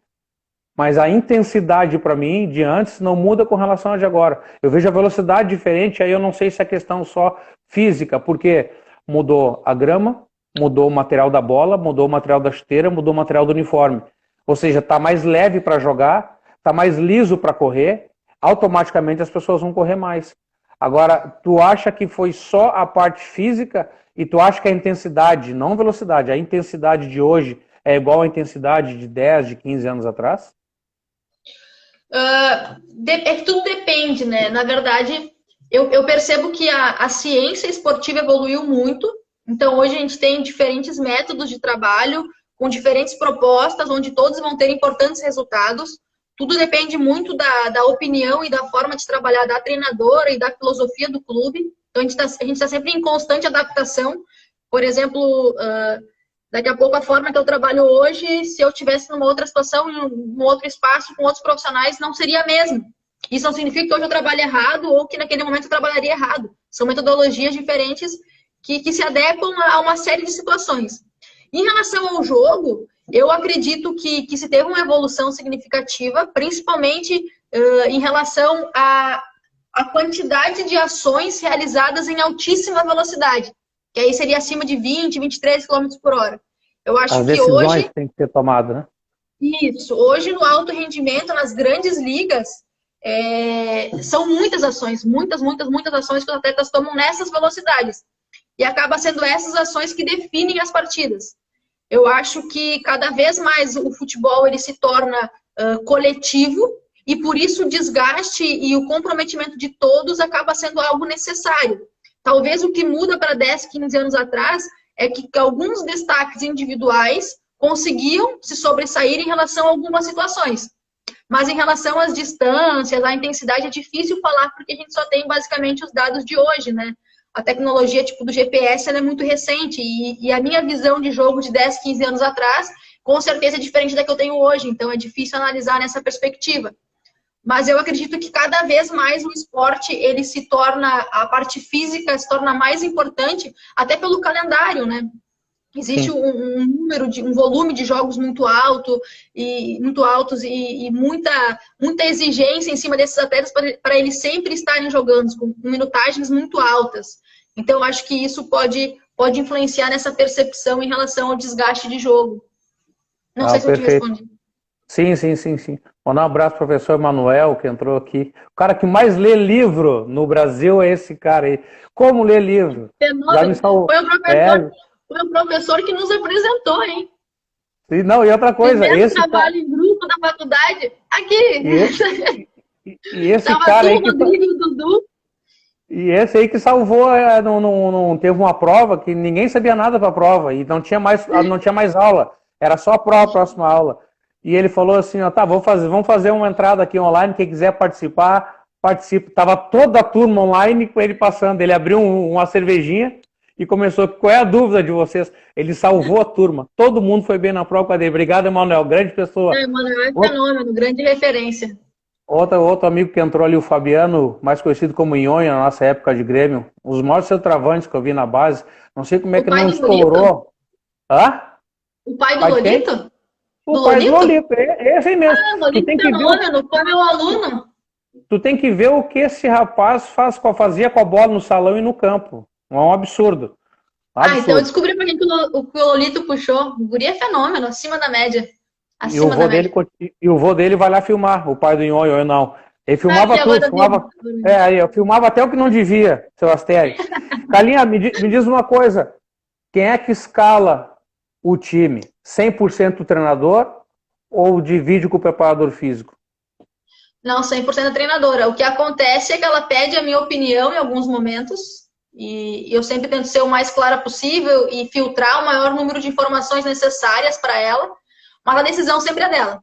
mas a intensidade, para mim, de antes, não muda com relação a de agora. Eu vejo a velocidade diferente, aí eu não sei se é questão só física, porque mudou a grama, mudou o material da bola, mudou o material da chuteira, mudou o material do uniforme. Ou seja, está mais leve para jogar, está mais liso para correr, automaticamente as pessoas vão correr mais. Agora, tu acha que foi só a parte física e tu acha que a intensidade, não a velocidade, a intensidade de hoje é igual à intensidade de 10, de 15 anos atrás? Tudo depende, né? Na verdade, eu percebo que a ciência esportiva evoluiu muito. Então, hoje a gente tem diferentes métodos de trabalho, com diferentes propostas, onde todos vão ter importantes resultados. Tudo depende muito da opinião e da forma de trabalhar da treinadora e da filosofia do clube. Então, a gente tá sempre em constante adaptação. Por exemplo, daqui a pouco a forma que eu trabalho hoje, se eu tivesse numa outra situação, em um outro espaço, com outros profissionais, não seria a mesma. Isso não significa que hoje eu trabalhe errado ou que naquele momento eu trabalharia errado. São metodologias diferentes que se adequam a uma série de situações. Em relação ao jogo, eu acredito que se teve uma evolução significativa, principalmente em relação à quantidade de ações realizadas em altíssima velocidade, que aí seria acima de 20, 23 km por hora. Eu acho As que decisões hoje... têm que ser tomadas, né? Isso. Hoje, no alto rendimento, nas grandes ligas, são muitas ações, muitas ações que os atletas tomam nessas velocidades. E acaba sendo essas ações que definem as partidas. Eu acho que cada vez mais o futebol ele se torna coletivo e por isso o desgaste e o comprometimento de todos acaba sendo algo necessário. Talvez o que muda para 10, 15 anos atrás é que alguns destaques individuais conseguiam se sobressair em relação a algumas situações. Mas em relação às distâncias, à intensidade, é difícil falar porque a gente só tem basicamente os dados de hoje, né? A tecnologia tipo do GPS ela é muito recente e a minha visão de jogo de 10, 15 anos atrás, com certeza é diferente da que eu tenho hoje, então é difícil analisar nessa perspectiva. Mas eu acredito que cada vez mais o esporte, ele se torna, a parte física se torna mais importante, até pelo calendário, né? Existe um número, um volume de jogos muito altos e muita exigência em cima desses atletas para eles sempre estarem jogando com minutagens muito altas. Então, eu acho que isso pode influenciar nessa percepção em relação ao desgaste de jogo. Não sei se perfeito. Eu te respondi. Sim. Mandar um abraço pro professor Emanuel, que entrou aqui. O cara que mais lê livro no Brasil é esse cara aí. Como lê livro? Já me salvou. Foi o professor que nos apresentou, hein? Não, e outra coisa, esse trabalho em grupo da faculdade, aqui. E esse Tava cara tu, aí o que. Rodrigo e o Dudu. E esse aí que salvou, não teve uma prova que ninguém sabia nada para a prova e não tinha mais aula, era só a prova, a próxima aula. E ele falou assim, ó, tá, vamos fazer uma entrada aqui online, quem quiser participar, participe. Tava toda a turma online com ele passando, ele abriu uma cervejinha e começou, qual é a dúvida de vocês? Ele salvou a turma, todo mundo foi bem na prova dele. Obrigado, Emanuel, grande pessoa. É, mano, é um fenômeno, grande referência. Outro amigo que entrou ali, o Fabiano, mais conhecido como Nhonha, na nossa época de Grêmio. Os maiores centroavantes que eu vi na base. Não sei como é O que pai não do Lolito? estourou. Hã? O pai do Pai de quem? Lolito? O Do pai do Lolito? Lolito. Esse aí mesmo. Ah, Tu Lolito tem que ver, fenômeno, foi meu aluno. tu tem que ver o que esse rapaz fazia com a bola no salão e no campo. É um absurdo. Um Ah, então eu absurdo. descobri pra quem que que o Lolito puxou. O guri é fenômeno, acima da média. E o Acima da vô dele, média. e o vô dele vai lá filmar, o pai do Nhonho, eu não. Ele Ah, filmava que tudo, agora vivo. filmava. Aí eu filmava até o que não devia, seu Astério. Calinha, me diz uma coisa. Quem é que escala o time? 100% o treinador ou divide com o preparador físico? Não, 100% treinadora. O que acontece é que ela pede a minha opinião em alguns momentos. E eu sempre tento ser o mais clara possível e filtrar o maior número de informações necessárias para ela. Mas a decisão sempre é dela.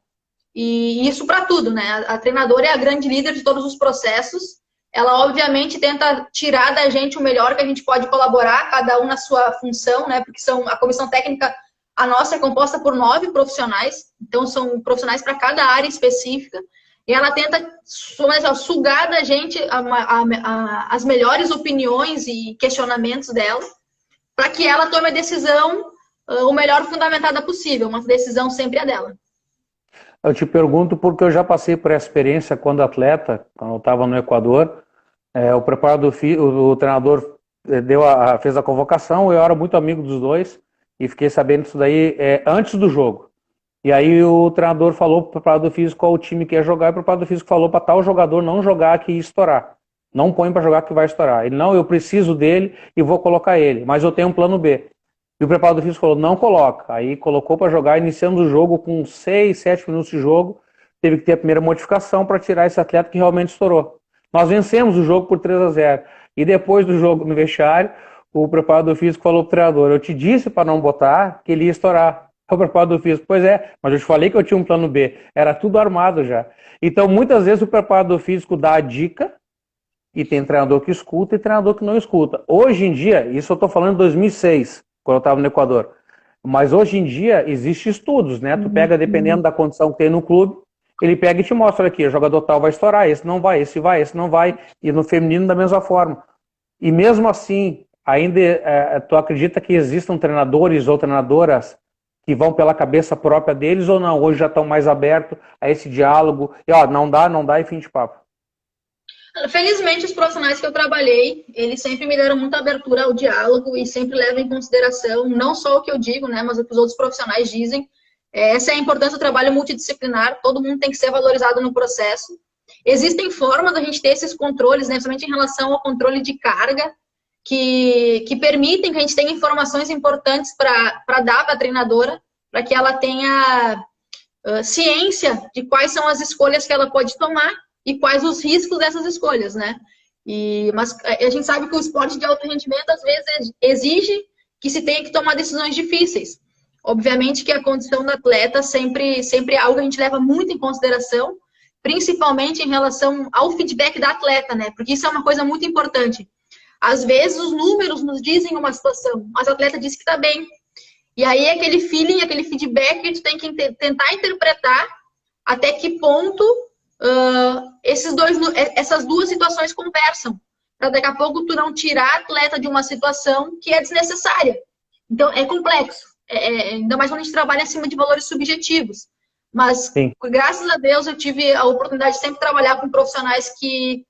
E isso para tudo, né? A treinadora é a grande líder de todos os processos. Ela, obviamente, tenta tirar da gente o melhor que a gente pode colaborar, cada um na sua função, né? Porque a comissão técnica, a nossa é composta por 9 profissionais, então são profissionais para cada área específica. E ela tenta sugar da gente as melhores opiniões e questionamentos dela, para que ela tome a decisão o melhor fundamentada possível. Uma decisão sempre é dela. Eu te pergunto porque eu já passei por essa experiência quando atleta, quando eu estava no Equador. O preparador, o treinador fez a convocação, eu era muito amigo dos dois e fiquei sabendo disso daí antes do jogo. E aí o treinador falou para o preparador físico qual o time que ia jogar, e o preparador físico falou para tal jogador não jogar que ia estourar. Não põe para jogar que vai estourar. Ele, não, eu preciso dele e vou colocar ele, mas eu tenho um plano B. E o preparador físico falou, não coloca. Aí colocou para jogar, iniciando o jogo com 6, 7 minutos de jogo, teve que ter a primeira modificação para tirar esse atleta que realmente estourou. Nós vencemos o jogo por 3-0. E depois do jogo no vestiário, o preparador físico falou pro treinador, eu te disse para não botar que ele ia estourar. O preparador físico, pois é, mas eu te falei que eu tinha um plano B. Era tudo armado já. Então, muitas vezes o preparador físico dá a dica e tem treinador que escuta e treinador que não escuta. Hoje em dia, isso eu estou falando em 2006, quando eu estava no Equador, mas hoje em dia existe estudos, né? Tu pega, dependendo da condição que tem no clube, ele pega e te mostra aqui, o jogador tal vai estourar, esse não vai, esse não vai, e no feminino da mesma forma. E mesmo assim, ainda tu acredita que existam treinadores ou treinadoras que vão pela cabeça própria deles ou não? Hoje já estão mais abertos a esse diálogo, e ó, não dá e fim de papo. Felizmente, os profissionais que eu trabalhei, eles sempre me deram muita abertura ao diálogo e sempre levam em consideração não só o que eu digo, né, mas o que os outros profissionais dizem. Essa é a importância do trabalho multidisciplinar, todo mundo tem que ser valorizado no processo. Existem formas da gente ter esses controles, né, principalmente em relação ao controle de carga, que permitem que a gente tenha informações importantes para dar para a treinadora, para que ela tenha ciência de quais são as escolhas que ela pode tomar e quais os riscos dessas escolhas, né? Mas a gente sabe que o esporte de alto rendimento, às vezes, exige que se tenha que tomar decisões difíceis. Obviamente que a condição do atleta sempre é algo que a gente leva muito em consideração, principalmente em relação ao feedback da atleta, né? Porque isso é uma coisa muito importante. Às vezes, os números nos dizem uma situação, mas o atleta diz que está bem. E aí, aquele feeling, aquele feedback, a gente tem que tentar interpretar até que ponto essas duas situações conversam, para daqui a pouco tu não tirar a atleta de uma situação que é desnecessária. Então, é complexo. Ainda mais quando a gente trabalha acima de valores subjetivos. Mas, sim, graças a Deus, eu tive a oportunidade de sempre trabalhar com profissionais que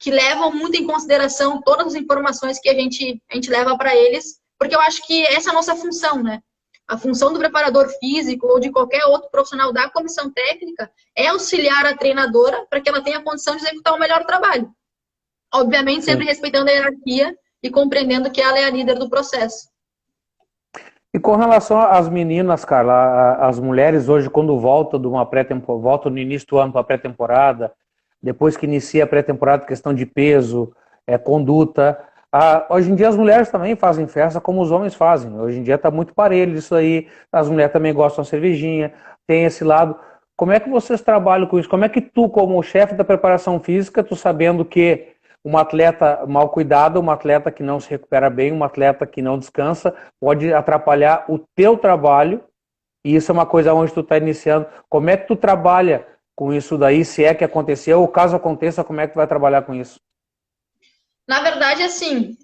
levam muito em consideração todas as informações que a gente leva para eles, porque eu acho que essa é a nossa função, né? A função do preparador físico ou de qualquer outro profissional da comissão técnica é auxiliar a treinadora para que ela tenha a condição de executar o melhor trabalho. Obviamente, sempre respeitando a hierarquia e compreendendo que ela é a líder do processo. E com relação às meninas, Carla, as mulheres hoje, quando voltam de uma voltam no início do ano para a pré-temporada, depois que inicia a pré-temporada, questão de peso, conduta. Hoje em dia as mulheres também fazem festa como os homens fazem. Hoje em dia está muito parelho isso aí. As mulheres também gostam de cervejinha, tem esse lado. Como é que vocês trabalham com isso? Como é que tu, como chefe da preparação física, tu sabendo que uma atleta mal cuidada, uma atleta que não se recupera bem, uma atleta que não descansa, pode atrapalhar o teu trabalho, e isso é uma coisa onde tu está iniciando. Como é que tu trabalha com isso daí, se é que aconteceu, ou caso aconteça, como é que tu vai trabalhar com isso? Na verdade, assim,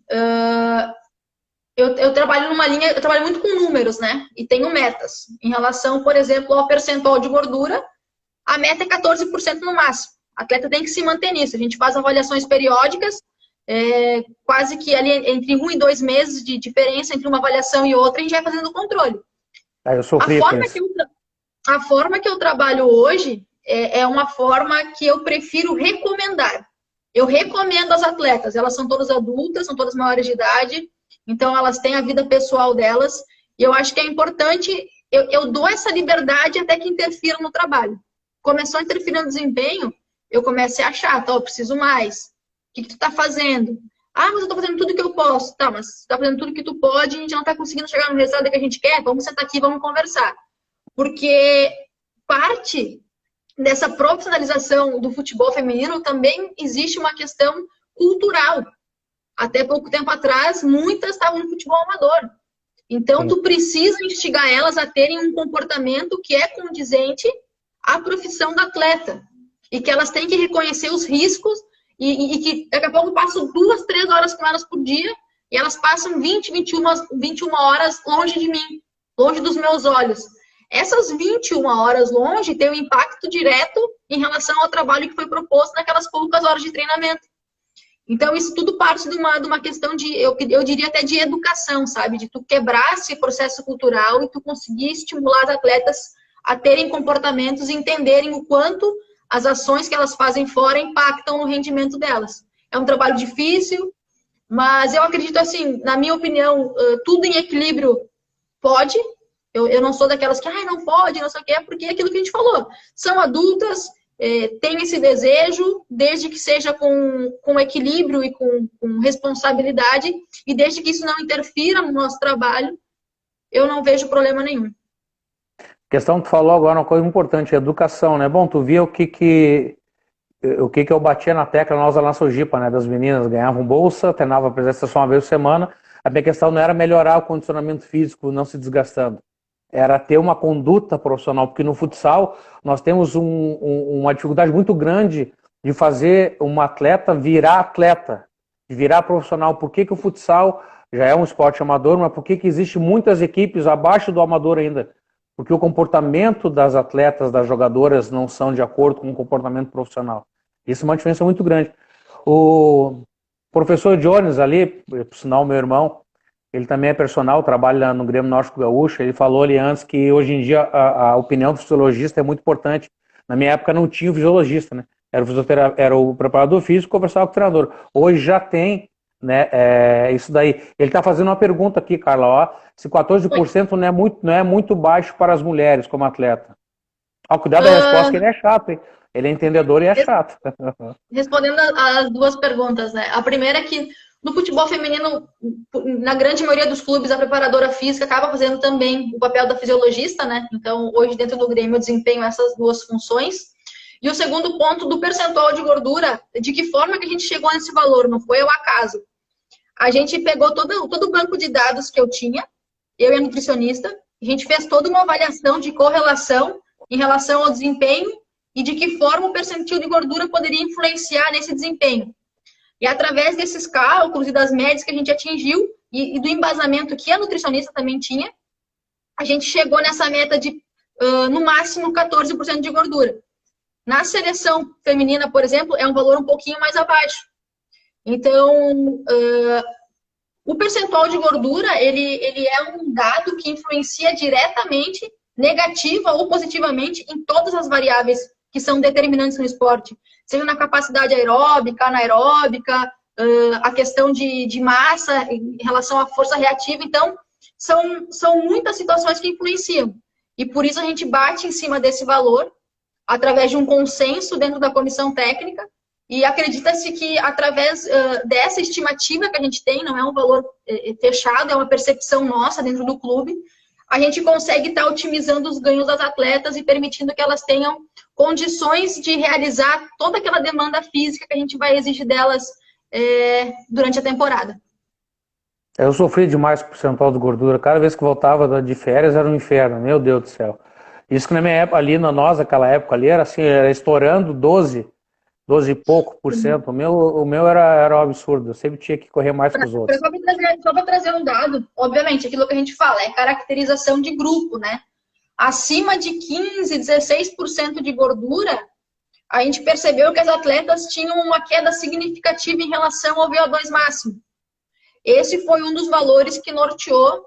eu trabalho numa linha, eu trabalho muito com números, né? E tenho metas. Em relação, por exemplo, ao percentual de gordura, a meta é 14% no máximo. O atleta tem que se manter nisso. A gente faz avaliações periódicas, quase que ali entre 1 e 2 meses de diferença entre uma avaliação e outra, a gente vai fazendo o controle. Eu sofri com isso. A forma que eu trabalho hoje é uma forma que eu prefiro recomendar. Eu recomendo às atletas, elas são todas adultas, são todas maiores de idade, então elas têm a vida pessoal delas, e eu acho que é importante, eu dou essa liberdade até que interfira no trabalho. Começou a interferir no desempenho, eu comecei a achar, tá, eu preciso mais. O que tu tá fazendo? Ah, mas eu tô fazendo tudo que eu posso. Tá, mas tu tá fazendo tudo que tu pode e a gente não tá conseguindo chegar no resultado que a gente quer, vamos sentar aqui e vamos conversar. Porque parte dessa profissionalização do futebol feminino também existe uma questão cultural. Até pouco tempo atrás, muitas estavam no futebol amador. Então, tu precisa instigar elas a terem um comportamento que é condizente à profissão da atleta. E que elas têm que reconhecer os riscos e que daqui a pouco eu passo 2, 3 horas com elas por dia e elas passam 20, 21 horas longe de mim, longe dos meus olhos. Essas 21 horas longe têm um impacto direto em relação ao trabalho que foi proposto naquelas poucas horas de treinamento. Então, isso tudo parte de uma questão de, eu diria até de educação, sabe? De tu quebrar esse processo cultural e tu conseguir estimular as atletas a terem comportamentos e entenderem o quanto as ações que elas fazem fora impactam no rendimento delas. É um trabalho difícil, mas eu acredito assim, na minha opinião, tudo em equilíbrio pode. Eu não sou daquelas que, não pode, não sei o que, porque é aquilo que a gente falou. São adultas, têm esse desejo, desde que seja com equilíbrio e com responsabilidade, e desde que isso não interfira no nosso trabalho, eu não vejo problema nenhum. A questão que tu falou agora é uma coisa importante, educação, né? Bom, tu via o que eu batia na tecla nós da nossa Sojipa, né? Das meninas ganhavam bolsa, treinavam a presença só uma vez por semana. A minha questão não era melhorar o condicionamento físico, não se desgastando. Era ter uma conduta profissional, porque no futsal nós temos uma dificuldade muito grande de fazer uma atleta, de virar profissional. Por que o futsal já é um esporte amador, mas por que existe muitas equipes abaixo do amador ainda? Porque o comportamento das atletas, das jogadoras, não são de acordo com o comportamento profissional. Isso é uma diferença muito grande. O professor Jones ali, por sinal meu irmão, ele também é personal, trabalha no Grêmio Nórdico Gaúcho, ele falou ali antes que hoje em dia a opinião do fisiologista é muito importante. Na minha época não tinha o fisiologista, né? Era o preparador físico, conversava com o treinador. Hoje já tem, né, isso daí. Ele está fazendo uma pergunta aqui, Carla, ó, se 14% não é muito baixo para as mulheres como atleta. Ao cuidar da resposta, que ele é chato, hein? Ele é entendedor e é chato. Respondendo as duas perguntas, né? A primeira é que no futebol feminino, na grande maioria dos clubes, a preparadora física acaba fazendo também o papel da fisiologista, né? Então, hoje, dentro do Grêmio, eu desempenho essas duas funções. E o segundo ponto do percentual de gordura, de que forma que a gente chegou nesse valor? Não foi ao acaso. A gente pegou todo o banco de dados que eu tinha, eu e a nutricionista, a gente fez toda uma avaliação de correlação em relação ao desempenho e de que forma o percentil de gordura poderia influenciar nesse desempenho. E através desses cálculos e das médias que a gente atingiu e do embasamento que a nutricionista também tinha, a gente chegou nessa meta de, no máximo, 14% de gordura. Na seleção feminina, por exemplo, é um valor um pouquinho mais abaixo. Então, o percentual de gordura, ele é um dado que influencia diretamente, negativa ou positivamente, em todas as variáveis que são determinantes no esporte. Seja na capacidade aeróbica, anaeróbica, a questão de massa em relação à força reativa. Então, são muitas situações que influenciam. E por isso a gente bate em cima desse valor através de um consenso dentro da comissão técnica, e acredita-se que através dessa estimativa que a gente tem, não é um valor fechado, é uma percepção nossa dentro do clube, a gente consegue estar otimizando os ganhos das atletas e permitindo que elas tenham condições de realizar toda aquela demanda física que a gente vai exigir delas durante a temporada. Eu sofri demais com o percentual de gordura. Cada vez que voltava de férias era um inferno, meu Deus do céu. Isso que na minha época, ali na nossa, aquela época ali, era assim, era estourando 12 e pouco por cento. O meu era um absurdo, eu sempre tinha que correr mais que os outros. Só para trazer um dado, obviamente, aquilo que a gente fala é caracterização de grupo, né? Acima de 15, 16% de gordura, a gente percebeu que as atletas tinham uma queda significativa em relação ao VO2 máximo. Esse foi um dos valores que norteou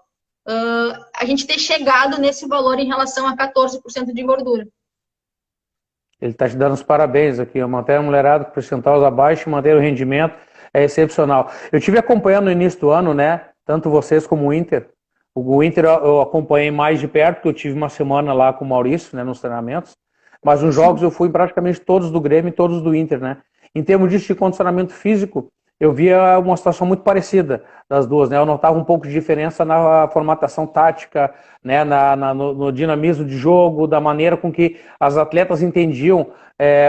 a gente ter chegado nesse valor em relação a 14% de gordura. Ele está te dando os parabéns aqui, manter a mulherada com percentuais abaixo e manter o rendimento é excepcional. Eu estive acompanhando no início do ano, né, tanto vocês como o Inter. O Inter eu acompanhei mais de perto, porque eu tive uma semana lá com o Maurício, né, nos treinamentos, mas nos jogos eu fui praticamente todos do Grêmio e todos do Inter, né. Em termos disso de condicionamento físico, eu via uma situação muito parecida das duas, né? Eu notava um pouco de diferença na formatação tática, né? No dinamismo de jogo, da maneira com que as atletas entendiam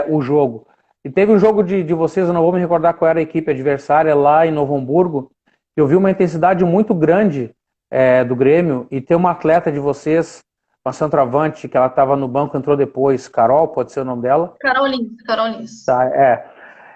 o jogo. E teve um jogo de vocês, eu não vou me recordar qual era a equipe adversária, lá em Novo Hamburgo, eu vi uma intensidade muito grande do Grêmio, e tem uma atleta de vocês, uma centroavante, que ela estava no banco, entrou depois, Carol, pode ser o nome dela? Carol Lins. Tá,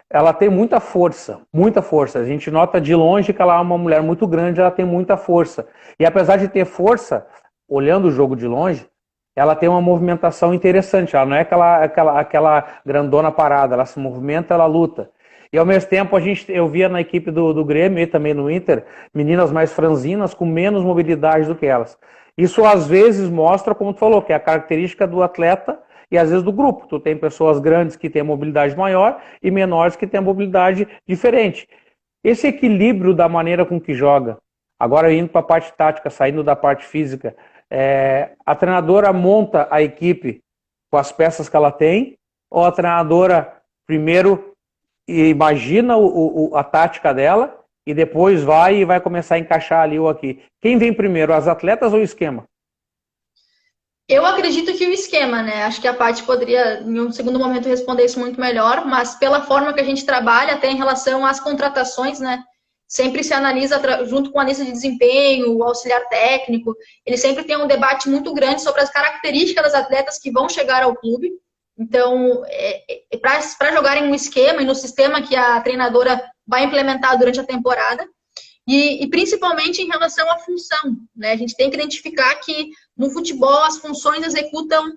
ela tem muita força, muita força. A gente nota de longe que ela é uma mulher muito grande, ela tem muita força. E apesar de ter força, olhando o jogo de longe, ela tem uma movimentação interessante. Ela não é aquela grandona parada, ela se movimenta, ela luta. E ao mesmo tempo eu via na equipe do Grêmio e também no Inter, meninas mais franzinas com menos mobilidade do que elas. Isso às vezes mostra, como tu falou, que é a característica do atleta e às vezes do grupo. Tu tem pessoas grandes que têm mobilidade maior e menores que têm mobilidade diferente. Esse equilíbrio da maneira com que joga, agora indo para a parte tática, saindo da parte física, a treinadora monta a equipe com as peças que ela tem, ou a treinadora primeiro imagina a tática dela e depois vai começar a encaixar ali ou aqui? Quem vem primeiro, as atletas ou o esquema? Eu acredito que o esquema, né? Acho que a Paty poderia, em um segundo momento, responder isso muito melhor, mas pela forma que a gente trabalha, até em relação às contratações, né? Sempre se analisa, junto com a lista de desempenho, o auxiliar técnico, ele sempre tem um debate muito grande sobre as características das atletas que vão chegar ao clube. Então, para jogarem um esquema e no sistema que a treinadora vai implementar durante a temporada, e principalmente em relação à função, né? A gente tem que identificar que no futebol as funções executam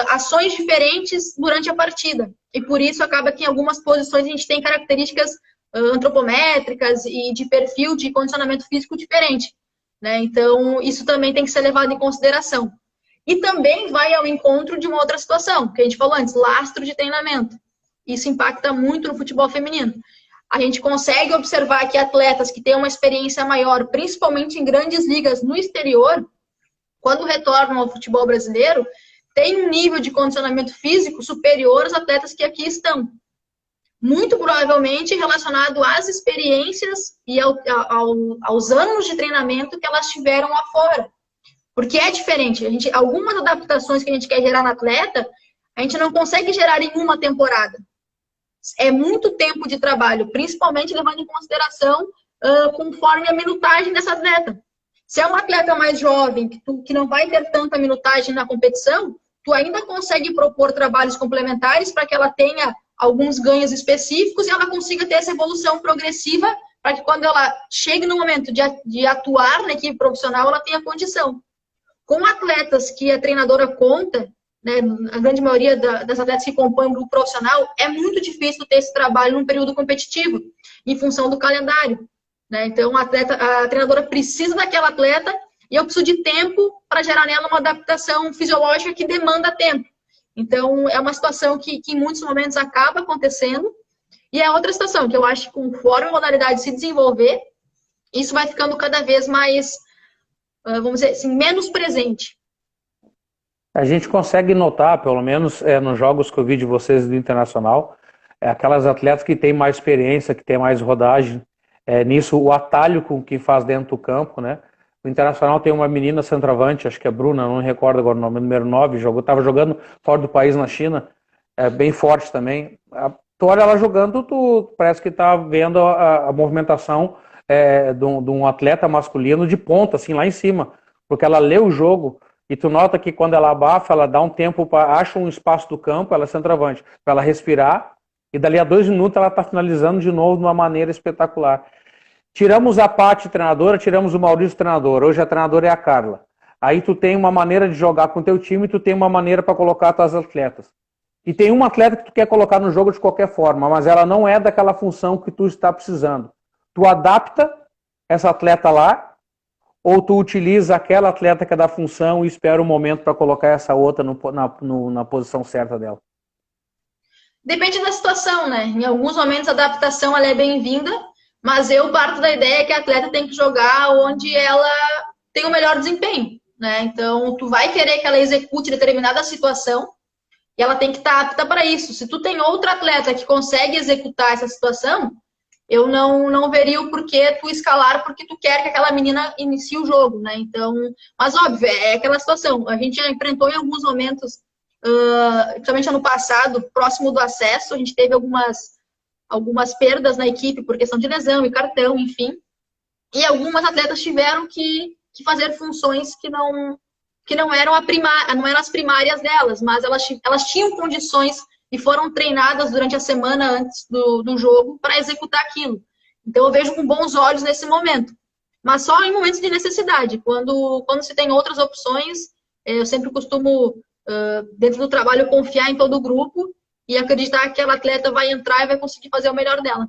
ações diferentes durante a partida. E por isso acaba que em algumas posições a gente tem características antropométricas e de perfil de condicionamento físico diferente, né? Então isso também tem que ser levado em consideração. E também vai ao encontro de uma outra situação, que a gente falou antes, lastro de treinamento. Isso impacta muito no futebol feminino. A gente consegue observar que atletas que têm uma experiência maior, principalmente em grandes ligas no exterior, quando retornam ao futebol brasileiro, têm um nível de condicionamento físico superior aos atletas que aqui estão. Muito provavelmente relacionado às experiências e aos anos de treinamento que elas tiveram lá fora. Porque é diferente. Algumas adaptações que a gente quer gerar na atleta, a gente não consegue gerar em uma temporada. É muito tempo de trabalho, principalmente levando em consideração conforme a minutagem dessa atleta. Se é uma atleta mais jovem, que não vai ter tanta minutagem na competição, tu ainda consegue propor trabalhos complementares para que ela tenha alguns ganhos específicos e ela consiga ter essa evolução progressiva para que quando ela chegue no momento de atuar na equipe profissional, ela tenha condição. Com atletas que a treinadora conta, né, a grande maioria das atletas que compõem o grupo profissional, é muito difícil ter esse trabalho num período competitivo, em função do calendário, né? Então, a treinadora precisa daquela atleta e eu preciso de tempo para gerar nela uma adaptação fisiológica que demanda tempo. Então, é uma situação que em muitos momentos acaba acontecendo. E é outra situação que eu acho que conforme a modalidade se desenvolver, isso vai ficando cada vez mais, vamos dizer assim, menos presente. A gente consegue notar, pelo menos nos jogos que eu vi de vocês do Internacional, aquelas atletas que têm mais experiência, que têm mais rodagem, nisso o atalho com que faz dentro do campo, né? O Internacional tem uma menina centroavante, acho que é Bruna, não me recordo agora o nome, número 9, estava jogando fora do país na China, bem forte também. Tu olha ela jogando, tu parece que tá vendo a movimentação de um atleta masculino de ponta, assim, lá em cima, porque ela lê o jogo. E tu nota que quando ela abafa, ela dá um tempo, acha um espaço do campo, ela é centroavante, para ela respirar, e dali a 2 minutos ela está finalizando de novo de uma maneira espetacular. Tiramos a Paty treinadora, tiramos o Maurício treinador, hoje a treinadora é a Carla. Aí tu tem uma maneira de jogar com o teu time, tu tem uma maneira para colocar tuas atletas. E tem uma atleta que tu quer colocar no jogo de qualquer forma, mas ela não é daquela função que tu está precisando. Tu adapta essa atleta lá, ou tu utiliza aquela atleta que é da função e espera um momento para colocar essa outra na posição certa dela? Depende da situação, né? Em alguns momentos a adaptação ela é bem-vinda, mas eu parto da ideia que a atleta tem que jogar onde ela tem o melhor desempenho, né? Então, tu vai querer que ela execute determinada situação e ela tem que estar apta para isso. Se tu tem outra atleta que consegue executar essa situação, eu não veria o porquê tu escalar porque tu quer que aquela menina inicie o jogo, né? Então, mas óbvio, é aquela situação. A gente já enfrentou em alguns momentos, principalmente ano passado, próximo do acesso, a gente teve algumas perdas na equipe por questão de lesão e cartão, enfim. E algumas atletas tiveram que fazer funções que não eram não eram as primárias delas, mas elas tinham condições e foram treinadas durante a semana antes do jogo para executar aquilo. Então eu vejo com bons olhos nesse momento. Mas só em momentos de necessidade. Quando se tem outras opções, eu sempre costumo, dentro do trabalho, confiar em todo o grupo e acreditar que aquela atleta vai entrar e vai conseguir fazer o melhor dela.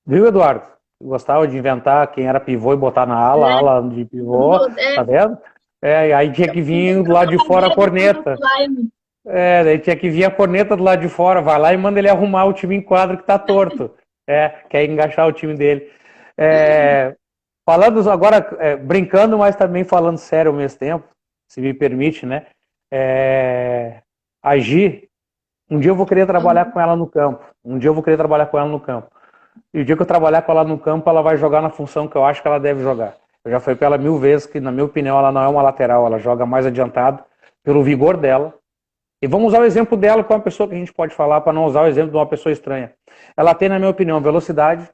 Viu, Eduardo? Eu gostava de inventar quem era pivô e botar na ala de pivô, tá vendo? Aí tinha que vir do lado de fora a corneta. Daí tinha que vir a corneta do lado de fora, vai lá e manda ele arrumar o time em quadro que tá torto. Quer engaixar o time dele. Falando agora, brincando, mas também falando sério ao mesmo tempo, se me permite, né? A Gi, um dia eu vou querer trabalhar com ela no campo. E o dia que eu trabalhar com ela no campo, ela vai jogar na função que eu acho que ela deve jogar. Eu já falei para ela 1000 vezes que, na minha opinião, ela não é uma lateral, ela joga mais adiantado pelo vigor dela. E vamos usar o exemplo dela com uma pessoa que a gente pode falar, para não usar o exemplo de uma pessoa estranha. Ela tem, na minha opinião, velocidade,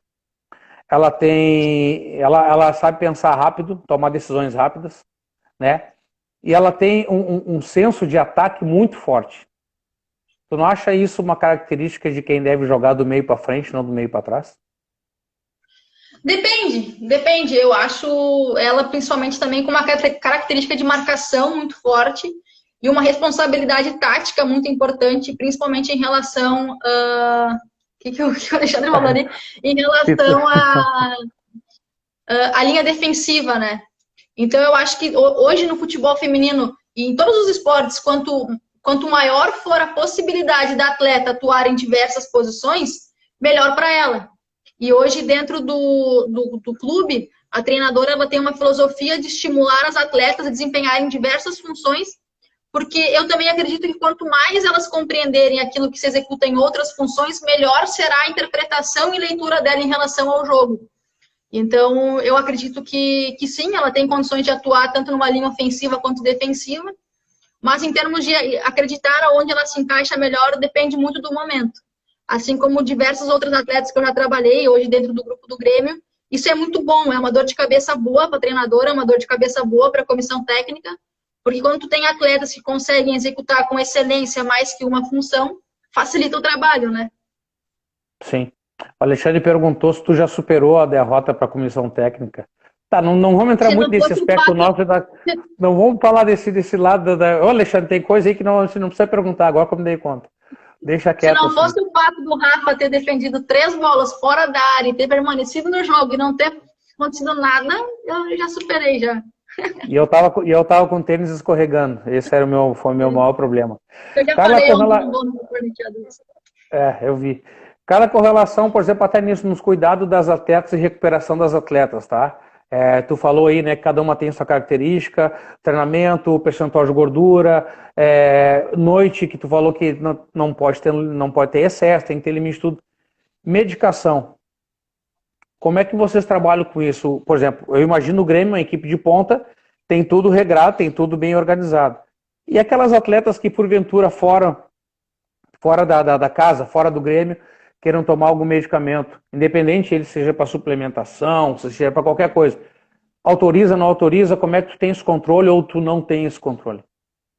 ela sabe pensar rápido, tomar decisões rápidas, né? E ela tem um senso de ataque muito forte. Tu não acha isso uma característica de quem deve jogar do meio para frente, não do meio para trás? Depende. Eu acho ela principalmente também com uma característica de marcação muito forte e uma responsabilidade tática muito importante, principalmente em relação que o Alexandre falou ali, em relação à linha defensiva, né? Então eu acho que hoje no futebol feminino e em todos os esportes, quanto maior for a possibilidade da atleta atuar em diversas posições, melhor para ela. E hoje, dentro do clube, a treinadora ela tem uma filosofia de estimular as atletas a desempenharem diversas funções, porque eu também acredito que quanto mais elas compreenderem aquilo que se executa em outras funções, melhor será a interpretação e leitura dela em relação ao jogo. Então, eu acredito que sim, ela tem condições de atuar tanto numa linha ofensiva quanto defensiva, mas em termos de acreditar aonde ela se encaixa melhor, depende muito do momento. Assim como diversos outros atletas que eu já trabalhei hoje dentro do grupo do Grêmio, isso é muito bom, é uma dor de cabeça boa para a treinadora, é uma dor de cabeça boa para a comissão técnica, porque quando tu tem atletas que conseguem executar com excelência mais que uma função, facilita o trabalho, né? Sim. O Alexandre perguntou se tu já superou a derrota para a comissão técnica. Tá, não vamos entrar muito nesse aspecto nosso. Não vamos falar desse lado da... Ô, Alexandre, tem coisa aí que você não precisa perguntar agora, como me dei conta. Deixa quieto. Se não fosse o fato do Rafa ter defendido 3 bolas fora da área e ter permanecido no jogo e não ter acontecido nada, eu já superei já. E eu tava com o tênis escorregando. Esse foi o meu maior problema. Eu já falei ontem eu vi. Cara, com relação, por exemplo, até nisso, nos cuidados das atletas e recuperação das atletas, tá? Tu falou aí, né, que cada uma tem sua característica, treinamento, percentual de gordura, noite, que tu falou que não pode ter excesso, tem que ter limite de tudo. Medicação. Como é que vocês trabalham com isso? Por exemplo, eu imagino o Grêmio, uma equipe de ponta, tem tudo regrado, tem tudo bem organizado. E aquelas atletas que, porventura, fora da casa, fora do Grêmio, queiram tomar algum medicamento, independente ele seja para suplementação, seja para qualquer coisa. Autoriza, não autoriza? Como é que tu tem esse controle ou tu não tem esse controle?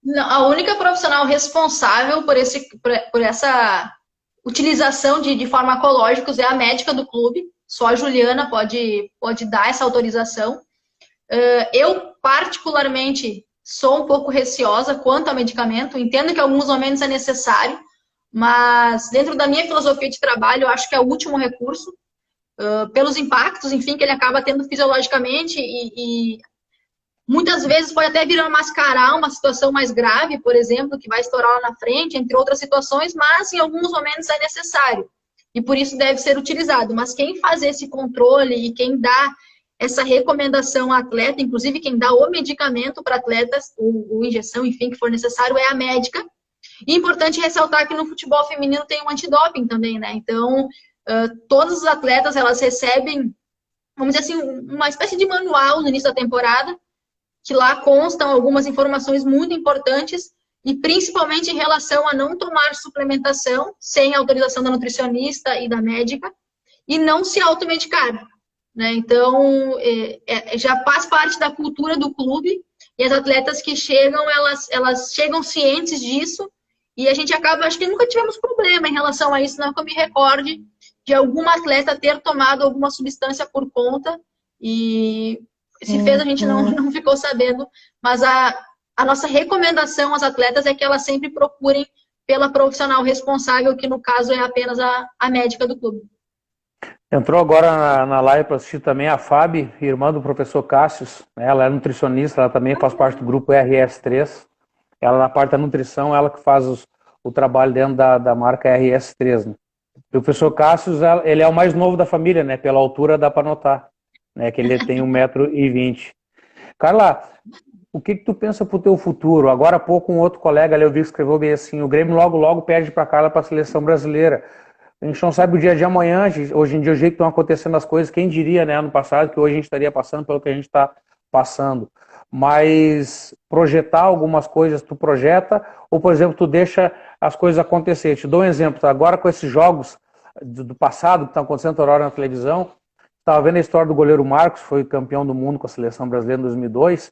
Não, a única profissional responsável por essa utilização de farmacológicos é a médica do clube. Só a Juliana pode dar essa autorização. Eu, particularmente, sou um pouco receosa quanto ao medicamento. Entendo que em alguns momentos é necessário, mas dentro da minha filosofia de trabalho, eu acho que é o último recurso, pelos impactos, enfim, que ele acaba tendo fisiologicamente e muitas vezes pode até vir a mascarar uma situação mais grave, por exemplo, que vai estourar lá na frente, entre outras situações, mas em alguns momentos é necessário. E por isso deve ser utilizado. Mas quem faz esse controle e quem dá essa recomendação ao atleta, inclusive quem dá o medicamento para atletas, ou injeção, enfim, que for necessário, é a médica. E é importante ressaltar que no futebol feminino tem um antidoping também, né? Então, todas as atletas, elas recebem, vamos dizer assim, uma espécie de manual no início da temporada, que lá constam algumas informações muito importantes, e principalmente em relação a não tomar suplementação sem autorização da nutricionista e da médica, e não se automedicar, né? Então, já faz parte da cultura do clube, e as atletas que chegam, elas chegam cientes disso, e a gente acaba, acho que nunca tivemos problema em relação a isso, não que eu me recorde de alguma atleta ter tomado alguma substância por conta, e se fez, a gente não ficou sabendo, mas a nossa recomendação às atletas é que elas sempre procurem pela profissional responsável, que no caso é apenas a médica do clube. Entrou agora na live para assistir também a Fábio, irmã do professor Cássius, né? Ela é nutricionista, ela também faz parte do grupo RS3, ela na parte da nutrição, ela que faz o trabalho dentro da marca RS3, né? E o professor Cássius, ele é o mais novo da família, né? Pela altura dá para notar, né? Que ele tem 1,20 m. Carla, o que tu pensa pro teu futuro? Agora há pouco um outro colega ali, eu vi que escreveu bem assim, o Grêmio logo perde para Carla para a seleção brasileira. A gente não sabe o dia de amanhã, hoje em dia o jeito que estão acontecendo as coisas, quem diria, né, ano passado, que hoje a gente estaria passando pelo que a gente está passando. Mas projetar algumas coisas, tu projeta, ou por exemplo, tu deixa as coisas acontecer. Te dou um exemplo, tá? Agora com esses jogos do passado que estão acontecendo toda hora na televisão, estava vendo a história do goleiro Marcos, foi campeão do mundo com a seleção brasileira em 2002,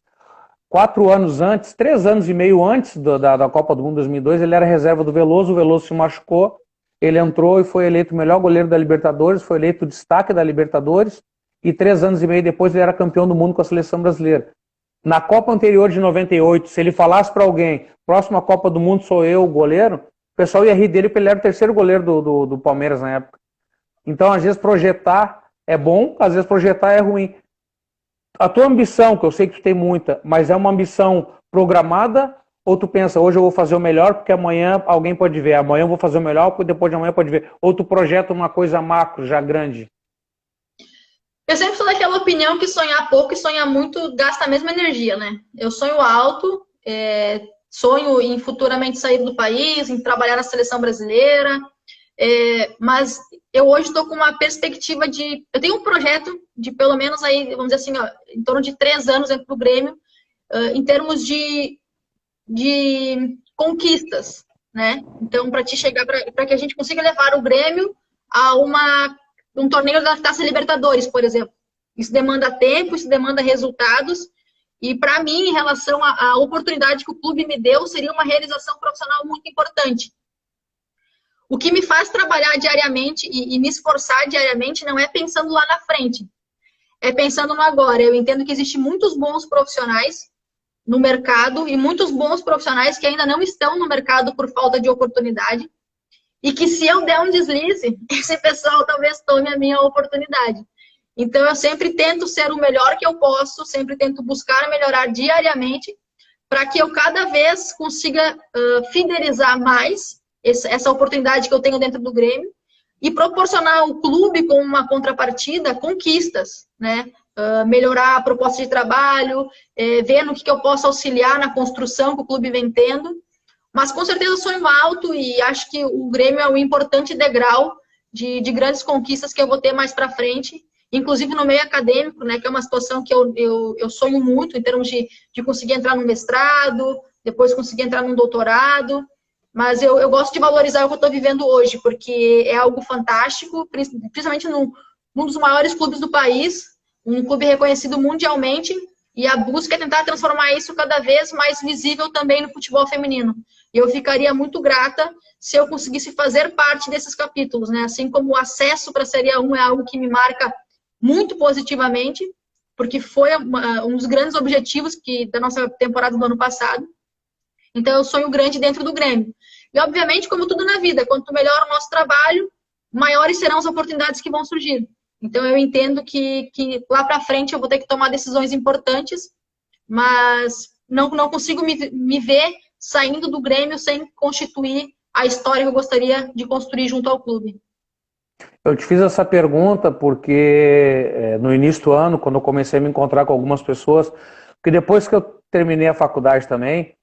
4 anos antes, 3 anos e meio antes da Copa do Mundo 2002, ele era reserva do Veloso, o Veloso se machucou, ele entrou e foi eleito o melhor goleiro da Libertadores, foi eleito o destaque da Libertadores, e 3 anos e meio depois ele era campeão do mundo com a seleção brasileira. Na Copa anterior de 98, se ele falasse para alguém, próxima Copa do Mundo sou eu, o goleiro, o pessoal ia rir dele porque ele era o terceiro goleiro do Palmeiras na época. Então, às vezes, projetar é bom, às vezes projetar é ruim. A tua ambição, que eu sei que tu tem muita, mas é uma ambição programada, ou tu pensa, hoje eu vou fazer o melhor porque amanhã alguém pode ver, amanhã eu vou fazer o melhor porque depois de amanhã pode ver, ou tu projeta uma coisa macro, já grande? Eu sempre sou daquela opinião que sonhar pouco e sonhar muito gasta a mesma energia, né? Eu sonho alto, sonho em futuramente sair do país, em trabalhar na seleção brasileira, mas eu hoje estou com uma perspectiva de... Eu tenho um projeto de pelo menos aí, vamos dizer assim, ó, em torno de 3 anos dentro do Grêmio, em termos de conquistas, né? Então, para que a gente consiga levar o Grêmio a um torneio da Taça Libertadores, por exemplo. Isso demanda tempo, isso demanda resultados, e para mim, em relação à oportunidade que o clube me deu, seria uma realização profissional muito importante. O que me faz trabalhar diariamente e me esforçar diariamente não é pensando lá na frente, é pensando no agora. Eu entendo que existem muitos bons profissionais no mercado e muitos bons profissionais que ainda não estão no mercado por falta de oportunidade, e que se eu der um deslize, esse pessoal talvez tome a minha oportunidade. Então, eu sempre tento ser o melhor que eu posso, sempre tento buscar melhorar diariamente, para que eu cada vez consiga fidelizar mais essa oportunidade que eu tenho dentro do Grêmio e proporcionar ao clube, com uma contrapartida, conquistas, né? melhorar a proposta de trabalho, ver no que eu posso auxiliar na construção que o clube vem tendo. Mas com certeza sonho alto e acho que o Grêmio é um importante degrau de grandes conquistas que eu vou ter mais para frente, inclusive no meio acadêmico, né, que é uma situação que eu sonho muito em termos de conseguir entrar no mestrado, depois conseguir entrar num doutorado, mas eu gosto de valorizar o que eu estou vivendo hoje, porque é algo fantástico, principalmente num dos maiores clubes do país, um clube reconhecido mundialmente, e a busca é tentar transformar isso cada vez mais visível também no futebol feminino. E eu ficaria muito grata se eu conseguisse fazer parte desses capítulos, né? Assim como o acesso para a Série A1 é algo que me marca muito positivamente, porque foi um dos grandes objetivos da nossa temporada do ano passado. Então, eu sonho grande dentro do Grêmio. E, obviamente, como tudo na vida, quanto melhor o nosso trabalho, maiores serão as oportunidades que vão surgir. Então, eu entendo que lá para frente eu vou ter que tomar decisões importantes, mas não consigo me ver saindo do Grêmio sem constituir a história que eu gostaria de construir junto ao clube. Eu te fiz essa pergunta porque no início do ano, quando eu comecei a me encontrar com algumas pessoas, porque depois que eu terminei a faculdade também,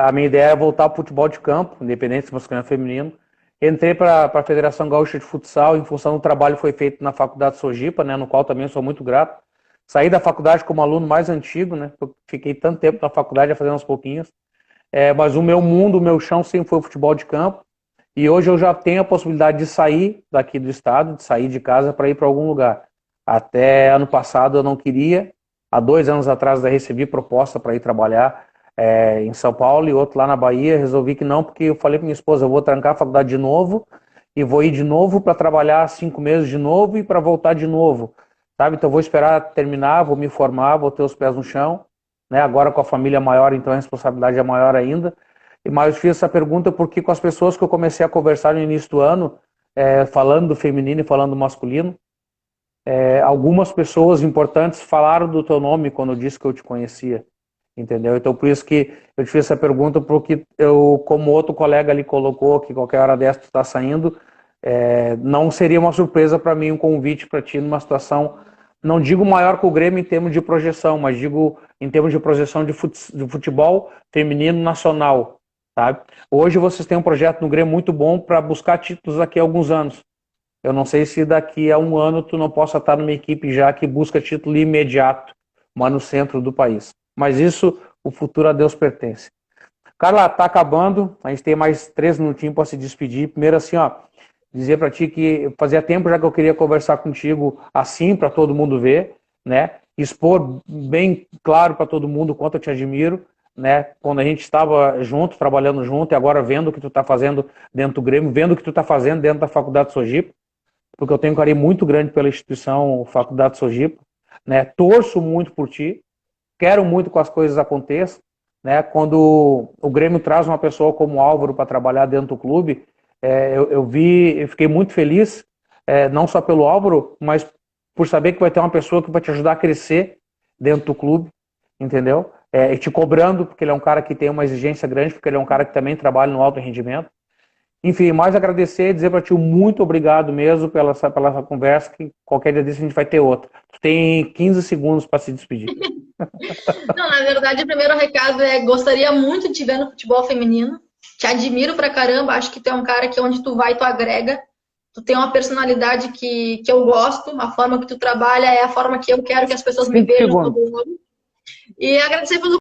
a minha ideia é voltar ao futebol de campo, independente se masculino ou feminino. Entrei para a Federação Gaúcha de Futsal em função do trabalho que foi feito na Faculdade Sojipa, né, no qual também sou muito grato. Saí da faculdade como aluno mais antigo, né, eu fiquei tanto tempo na faculdade, já fazendo uns pouquinhos. Mas o meu mundo, o meu chão sempre foi o futebol de campo. E hoje eu já tenho a possibilidade de sair daqui do estado, de sair de casa para ir para algum lugar. Até ano passado eu não queria. Há 2 anos atrás eu recebi proposta para ir trabalhar em São Paulo e outro lá na Bahia. Resolvi que não, porque eu falei para minha esposa, eu vou trancar a faculdade de novo e vou ir de novo para trabalhar 5 meses de novo e para voltar de novo. Sabe? Então eu vou esperar terminar, vou me formar, vou ter os pés no chão. Né? Agora com a família maior, então a responsabilidade é maior ainda. Mas eu fiz essa pergunta porque com as pessoas que eu comecei a conversar no início do ano, falando do feminino e falando do masculino, algumas pessoas importantes falaram do teu nome quando eu disse que eu te conhecia, entendeu? Então por isso que eu te fiz essa pergunta, porque eu, como outro colega ali colocou, que qualquer hora dessa tu está saindo, não seria uma surpresa para mim um convite para ti numa situação, não digo maior que o Grêmio em termos de projeção, mas digo em termos de projeção de futebol feminino nacional. Sabe? Hoje vocês têm um projeto no Grêmio muito bom para buscar títulos daqui a alguns anos. Eu não sei se daqui a 1 ano tu não possa estar numa equipe já que busca título imediato, mas no centro do país. Mas isso, o futuro a Deus pertence. Carla, tá acabando, a gente tem mais 3 minutinhos para se despedir. Primeiro assim, ó, dizer para ti que fazia tempo já que eu queria conversar contigo assim, para todo mundo ver, né? Expor bem claro para todo mundo o quanto eu te admiro. Né, quando a gente estava junto, trabalhando junto, e agora vendo o que tu está fazendo dentro do Grêmio, vendo o que tu está fazendo dentro da Faculdade Sojipa, porque eu tenho um carinho muito grande pela instituição Faculdade Sojipa, né, torço muito por ti, quero muito que as coisas aconteçam, né, quando o Grêmio traz uma pessoa como o Álvaro para trabalhar dentro do clube, eu fiquei muito feliz, não só pelo Álvaro, mas por saber que vai ter uma pessoa que vai te ajudar a crescer dentro do clube, entendeu? E te cobrando, porque ele é um cara que tem uma exigência grande, porque ele é um cara que também trabalha no alto rendimento. Enfim, mais agradecer e dizer para ti muito obrigado mesmo pela essa conversa, que qualquer dia desse a gente vai ter outra. Tu tem 15 segundos para se despedir. Não, na verdade, o primeiro recado gostaria muito de te ver no futebol feminino. Te admiro pra caramba, acho que tu é um cara que onde tu vai, tu agrega. Tu tem uma personalidade que eu gosto, a forma que tu trabalha é a forma que eu quero que as pessoas me vejam. E agradecer pelo